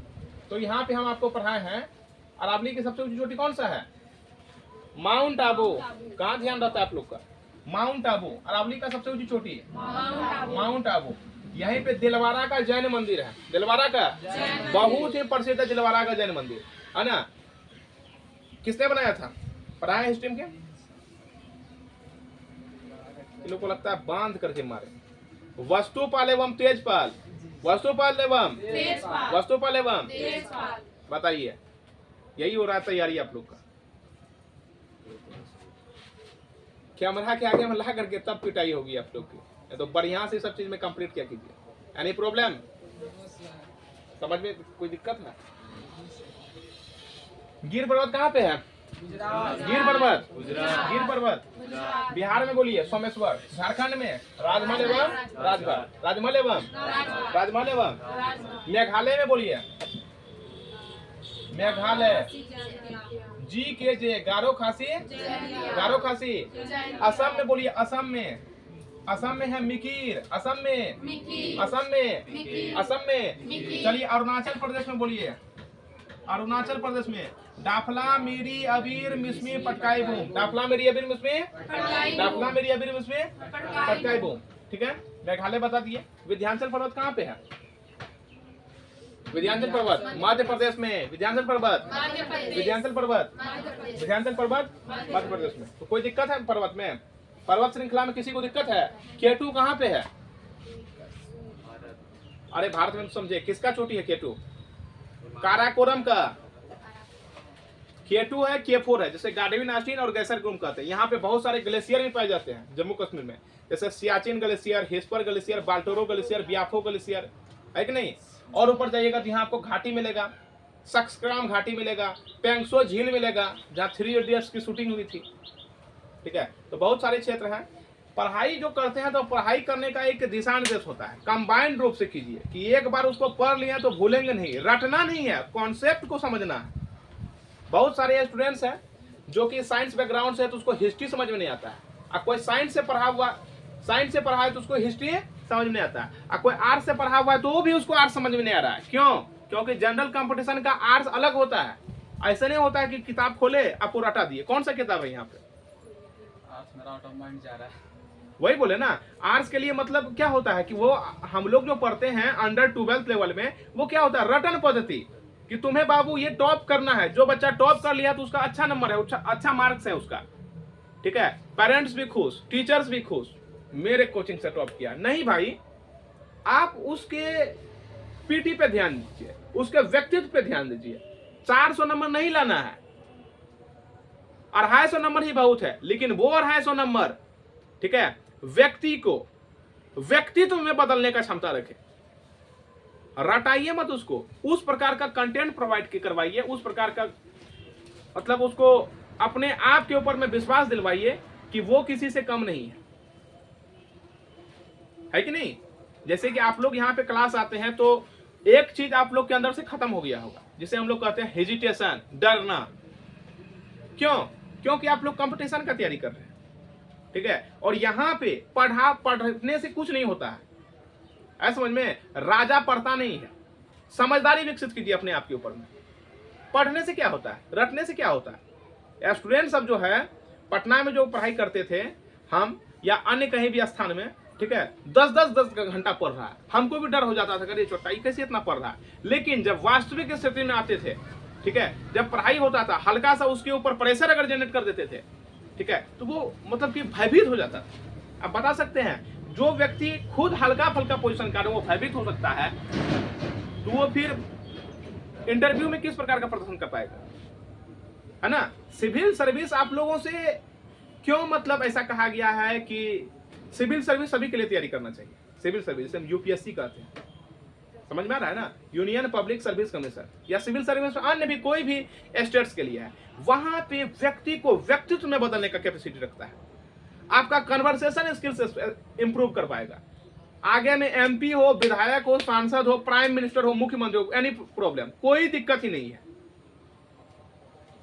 तो यहाँ पे हम आपको पढ़ाए हैं अरावली की सबसे ऊंची चोटी कौन सा है? माउंट आबू। कहाँ ध्यान रहता है आप लोग का? माउंट आबू। अरावली का सबसे ऊंची चोटी माउंट आबू। यहीं पे दिलवारा का जैन मंदिर है। दिलवारा का बहुत ही प्रसिद्ध है, दिलवारा का जैन मंदिर है ना। किसने बनाया था? पढ़ाया हिस्ट्री में? इन लोग को लगता है बांध करके मारे। वस्तुपाल एवं तेजपाल। वस्तुपाल एवं वस्तुपाल एवं बताइए, यही हो रहा है तैयारी आप लोग का। कैमरा के आगे में ला करके तब पिटाई होगी आप लोग की। तो बढ़िया से सब चीज में कंप्लीट क्या कीजिए। Any problem? समझ में कोई दिक्कत है? गिर पर्वत कहाँ पे है? गिर पर्वत, गिर पर्वत बिहार में बोलिए सोमेश्वर। झारखंड में राजमहल एवं राजघाट। राजमहल एवं राजमहल एवं। मेघालय में बोलिए मेघालय जी के जे। गारो खासी, गारो खासी। असम में बोलिए, असम में, असम में है मिकिर। असम में, असम में, असम में। चलिए अरुणाचल प्रदेश में बोलिए, अरुणाचल प्रदेश में डाफला मेरी अबीर मिसमी पटकाई बूम। डाफला मेरी अबीर मिसमी, डाफला मेरी अबीर मिसमी पटकाई बूम। ठीक है। मेघालय बता दिए। विंध्याचल पर्वत कहाँ पे है? विंध्याचल पर्वत मध्य प्रदेश में। विंध्याचल पर्वत, विंध्याचल पर्वत, विंध्याचल पर्वत मध्य प्रदेश में। तो कोई दिक्कत है पर्वत में? पर्वत श्रृंखला में किसी को दिक्कत है? केटू कहाँ पे है? अरे भारत में समझे किसका चोटी है केटू? काराकोरम का। केटू है, K4 है, जैसे गार्डविन आस्टीन और गैसर ग्रुम कहते हैं। यहाँ पे बहुत सारे ग्लेशियर भी पाए जाते हैं जम्मू कश्मीर में, जैसे Siachen glacier, Hispar glacier, Baltoro glacier, Biafo glacier, है कि नहीं। और ऊपर जाइएगा तो यहाँ आपको घाटी मिलेगा, सक्सक्राम घाटी मिलेगा, पेंगसो झील मिलेगा जहाँ 3 इडियट्स की शूटिंग हुई थी। ठीक है। तो बहुत सारे क्षेत्र हैं। पढ़ाई जो करते हैं तो पढ़ाई करने का एक दिशा निर्देश होता है, कंबाइंड रूप से कीजिए कि एक बार उसको पढ़ लिया तो भूलेंगे नहीं, रटना नहीं है, कॉन्सेप्ट को समझना है। बहुत सारे स्टूडेंट्स हैं जो कि साइंस बैकग्राउंड से है तो उसको हिस्ट्री समझ में नहीं आता है, और कोई साइंस से पढ़ा है तो उसको हिस्ट्री समझ में नहीं आता है। और कोई आर्ट्स से पढ़ा हुआ है तो वो भी उसको आर्ट्स समझ में नहीं आ रहा है। क्यों? क्योंकि जनरल कंपटीशन का आर्ट्स अलग होता है। ऐसा नहीं होता है कि किताब खोले आपको रटा दिए। कौन सा किताब है यहाँ पे? आर्ट्स मेरा आउट ऑफ माइंड जा रहा है। वही बोले ना, आर्ट्स के लिए मतलब क्या होता है कि वो हम लोग जो पढ़ते हैं अंडर 12th लेवल में, वो क्या होता है, रटन पद्धति, कि तुम्हें बाबू ये टॉप करना है। जो बच्चा टॉप कर लिया तो उसका अच्छा नंबर है, अच्छा मार्क्स है उसका, ठीक है। पेरेंट्स भी खुश, टीचर्स भी खुश, मेरे कोचिंग से टॉप किया। नहीं भाई, आप उसके पीटी पे ध्यान दीजिए, उसके व्यक्तित्व पे ध्यान दीजिए। 400 नंबर नहीं लाना है, 250 नंबर ही बहुत है, लेकिन वो 250 नंबर, ठीक है, व्यक्ति को व्यक्तित्व में बदलने का क्षमता रखे। रटाइए मत उसको, उस प्रकार का कंटेंट प्रोवाइड करवाइए, उस प्रकार का मतलब उसको अपने आप के ऊपर में विश्वास दिलवाइए कि वो किसी से कम नहीं है कि नहीं। जैसे कि आप लोग यहाँ पे क्लास आते हैं तो एक चीज आप लोग के अंदर से खत्म हो गया होगा, जिसे हम लोग कहते हैं हेजिटेशन, डरना। क्यों? क्योंकि आप लोग कंपटीशन का तैयारी कर रहे हैं, ठीक है। और यहाँ पे पढ़ने से कुछ नहीं होता है, ऐसा समझ में। राजा पढ़ता नहीं है। समझदारी विकसित कीजिए अपने आप के ऊपर में। पढ़ने से क्या होता है, रटने से क्या होता है। स्टूडेंट सब जो है पटना में जो पढ़ाई करते थे हम, या अन्य कहीं भी स्थान में, ठीक है, 10 घंटा पढ़ रहा है, हमको भी डर हो जाता था, अरे छोटा ये कैसे इतना पढ़ रहा है। लेकिन जब वास्तविक स्थिति में आते थे, ठीक है, जब पढ़ाई होता था, हल्का सा उसके ऊपर प्रेशर अगर जनरेट कर देते थे, ठीक है, तो वो मतलब कि भयभीत हो जाता था। आप बता सकते हैं, जो व्यक्ति खुद हल्का फल्का पोजीशन का वो भयभीत हो सकता है, तो वो फिर इंटरव्यू में किस प्रकार का प्रदर्शन कर पाएगा, है ना। सिविल सर्विस आप लोगों से क्यों मतलब ऐसा कहा गया है कि सिविल सर्विस सभी के लिए तैयारी करना चाहिए। सिविल सर्विस हम यूपीएससी कहते हैं, समझ में आ रहा है ना, यूनियन पब्लिक सर्विस कमीशन, या सिविल सर्विस अन्य भी कोई भी स्टेट्स के लिए है। वहां पे व्यक्ति को व्यक्तित्व में बदलने का कैपेसिटी रखता है। आपका कन्वर्सेशन स्किल्स इंप्रूव कर पाएगा। आगे में एमपी हो, विधायक हो, सांसद हो, प्राइम मिनिस्टर हो, मुख्यमंत्री हो, एनी प्रॉब्लम, कोई दिक्कत ही नहीं है,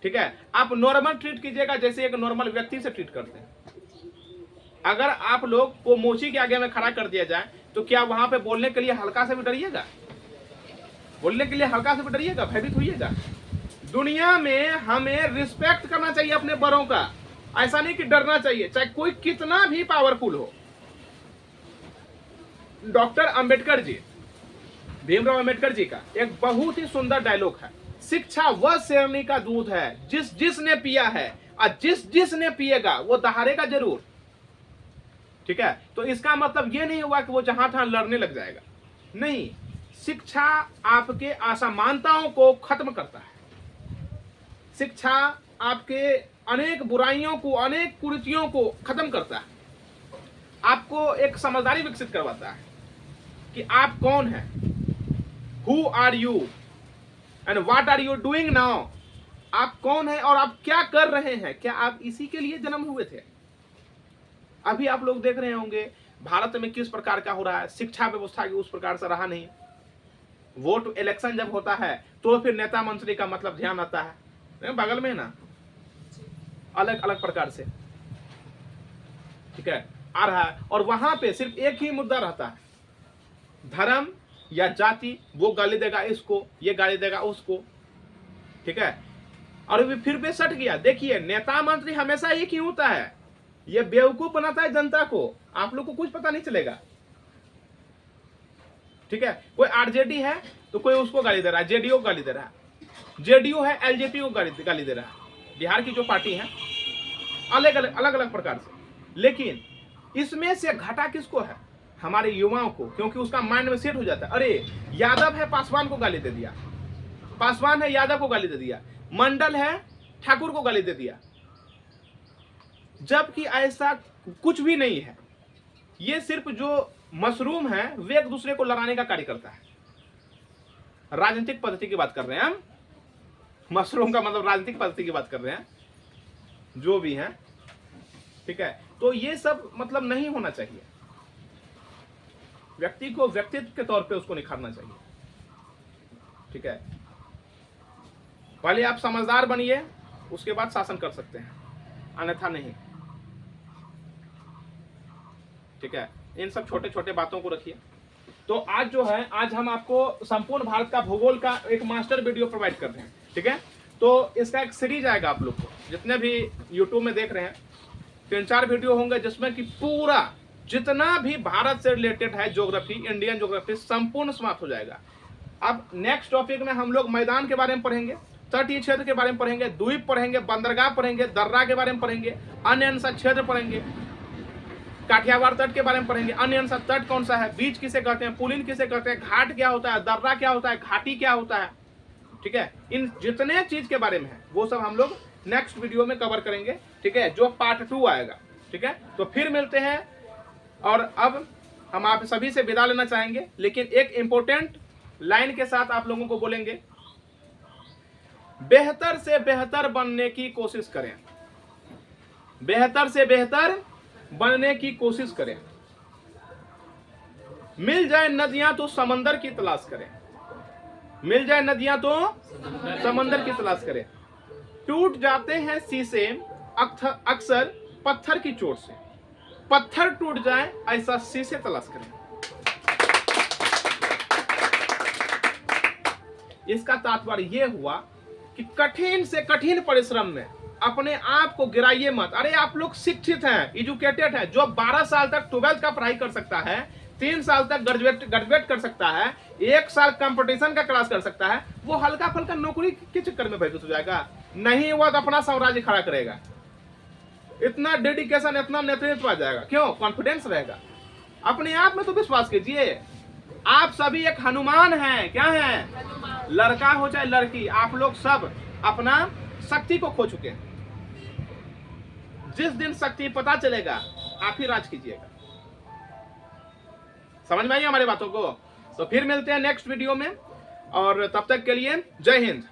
ठीक है। आप नॉर्मल ट्रीट कीजिएगा जैसे एक नॉर्मल व्यक्ति से ट्रीट करते हैं। अगर आप लोग को मोची के आगे में खड़ा कर दिया जाए तो क्या वहां पे बोलने के लिए हल्का से भी डरिएगा? बोलने के लिए हल्का से भी डरिएगा, भयभीत होइएगा? दुनिया में हमें रिस्पेक्ट करना चाहिए अपने बड़ों का, ऐसा नहीं कि डरना चाहिए, चाहे कोई कितना भी पावरफुल हो। डॉक्टर अंबेडकर जी, भीमराव अंबेडकर जी का एक बहुत ही सुंदर डायलॉग है, शिक्षा वह शेरनी का दूध है जिसने पिया है, और जिसने पिएगा वो दहाड़ेगा जरूर, ठीक है। तो इसका मतलब ये नहीं हुआ कि वो जहां तहां लड़ने लग जाएगा, नहीं। शिक्षा आपके असमानताओं को खत्म करता है। शिक्षा आपके अनेक बुराइयों को, अनेक कुरीतियों को खत्म करता है। आपको एक समझदारी विकसित करवाता है कि आप कौन हैं, who are you and what are you doing now. आप कौन हैं और आप क्या कर रहे हैं, क्या आप इसी के लिए जन्म हुए थे। अभी आप लोग देख रहे होंगे भारत में किस प्रकार का हो रहा है, शिक्षा व्यवस्था की उस प्रकार से रहा नहीं। वोट इलेक्शन जब होता है तो फिर नेता मंत्री का मतलब ध्यान आता है, बगल में ना, अलग अलग प्रकार से, ठीक है, आ रहा है। और वहां पे सिर्फ एक ही मुद्दा रहता है, धर्म या जाति। वो गाली देगा इसको, ये गाली देगा उसको, ठीक है। और फिर भी सट गया। देखिए, नेता मंत्री हमेशा एक ही होता है, ये बेवकूफ बनाता है जनता को, आप लोग को कुछ पता नहीं चलेगा, ठीक है। कोई आरजेडी है तो कोई उसको गाली दे रहा है, जेडीयू को गाली दे रहा है, जेडीयू है एलजेपी को गाली दे रहा है। बिहार की जो पार्टी है, अलग अलग प्रकार से। लेकिन इसमें से घाटा किसको है? हमारे युवाओं को, क्योंकि उसका माइंड में सेट हो जाता है, अरे यादव है पासवान को गाली दे दिया, पासवान है यादव को गाली दे दिया, मंडल है ठाकुर को गाली दे दिया, जबकि ऐसा कुछ भी नहीं है। ये सिर्फ जो मशरूम है वे एक दूसरे को लड़ाने का कार्य करता है। राजनीतिक पद्धति की बात कर रहे हैं हम, मशरूम का मतलब राजनीतिक पद्धति की बात कर रहे हैं, जो भी है, ठीक है। तो ये सब मतलब नहीं होना चाहिए। व्यक्ति को व्यक्तित्व के तौर पे उसको निखारना चाहिए, ठीक है। पहले आप समझदार बनिए, उसके बाद शासन कर सकते हैं, अन्यथा नहीं, ठीक है। इन सब छोटे छोटे बातों को रखिए। तो आज जो है, आज हम आपको संपूर्ण भारत का भूगोल का एक मास्टर वीडियो प्रोवाइड कर रहे हैं, ठीक है। तो इसका एक सीरीज आएगा, आप लोग को जितने भी यूट्यूब में देख रहे हैं 3-4 वीडियो होंगे जिसमें कि पूरा जितना भी भारत से रिलेटेड है ज्योग्राफी, इंडियन ज्योग्राफी संपूर्ण समाप्त हो जाएगा। अब नेक्स्ट टॉपिक में हम लोग मैदान के बारे में पढ़ेंगे, तटीय क्षेत्र के बारे में पढ़ेंगे, द्वीप पढ़ेंगे, बंदरगाह पढ़ेंगे, दर्रा के बारे में पढ़ेंगे, अन्य अंश क्षेत्र पढ़ेंगे, काठियावाड़ तट के बारे में पढ़ेंगे, अन्य अंश तट कौन सा है, बीच किसे कहते हैं, पुलिन किसे कहते हैं, घाट क्या होता है, दर्रा क्या होता है, घाटी क्या होता है, ठीक है। इन जितने चीज के बारे में है वो सब हम लोग नेक्स्ट वीडियो में कवर करेंगे, ठीक है, जो पार्ट 2 आएगा, ठीक है। तो फिर मिलते हैं, और अब हम आप सभी से विदा लेना चाहेंगे, लेकिन एक इंपॉर्टेंट लाइन के साथ आप लोगों को बोलेंगे, बेहतर से बेहतर बनने की कोशिश करें, बेहतर से बेहतर बनने की कोशिश करें। मिल जाए नदियां तो समंदर की तलाश करें, मिल जाए नदियां तो समंदर की तलाश करें। टूट जाते हैं शीशे अक्सर पत्थर की चोट से, पत्थर टूट जाए ऐसा शीशे तलाश करें। इसका तात्पर्य यह हुआ कि कठिन से कठिन परिश्रम में अपने आप को गिराइए मत। अरे आप लोग शिक्षित हैं, एजुकेटेड हैं, जो 12 साल तक 12th का पढ़ाई कर सकता है, 3 साल तक ग्रेजुएट कर सकता है, 1 साल कंपटीशन का क्लास कर सकता है, वो हल्का फुल्का नौकरी के चक्कर में भयभीत हो जाएगा नहीं, वो तो अपना साम्राज्य खड़ा करेगा। इतना डेडिकेशन, इतना नेतृत्व आ जाएगा, क्यों? कॉन्फिडेंस रहेगा। अपने आप में तो विश्वास कीजिए, आप सभी एक हनुमान हैं। क्या है? लड़का हो चाहे लड़की, आप लोग सब अपना शक्ति को खो चुके हैं। जिस दिन शक्ति पता चलेगा आप ही राज कीजिएगा। समझ में आई हमारी बातों को? तो फिर मिलते हैं नेक्स्ट वीडियो में, और तब तक के लिए जय हिंद।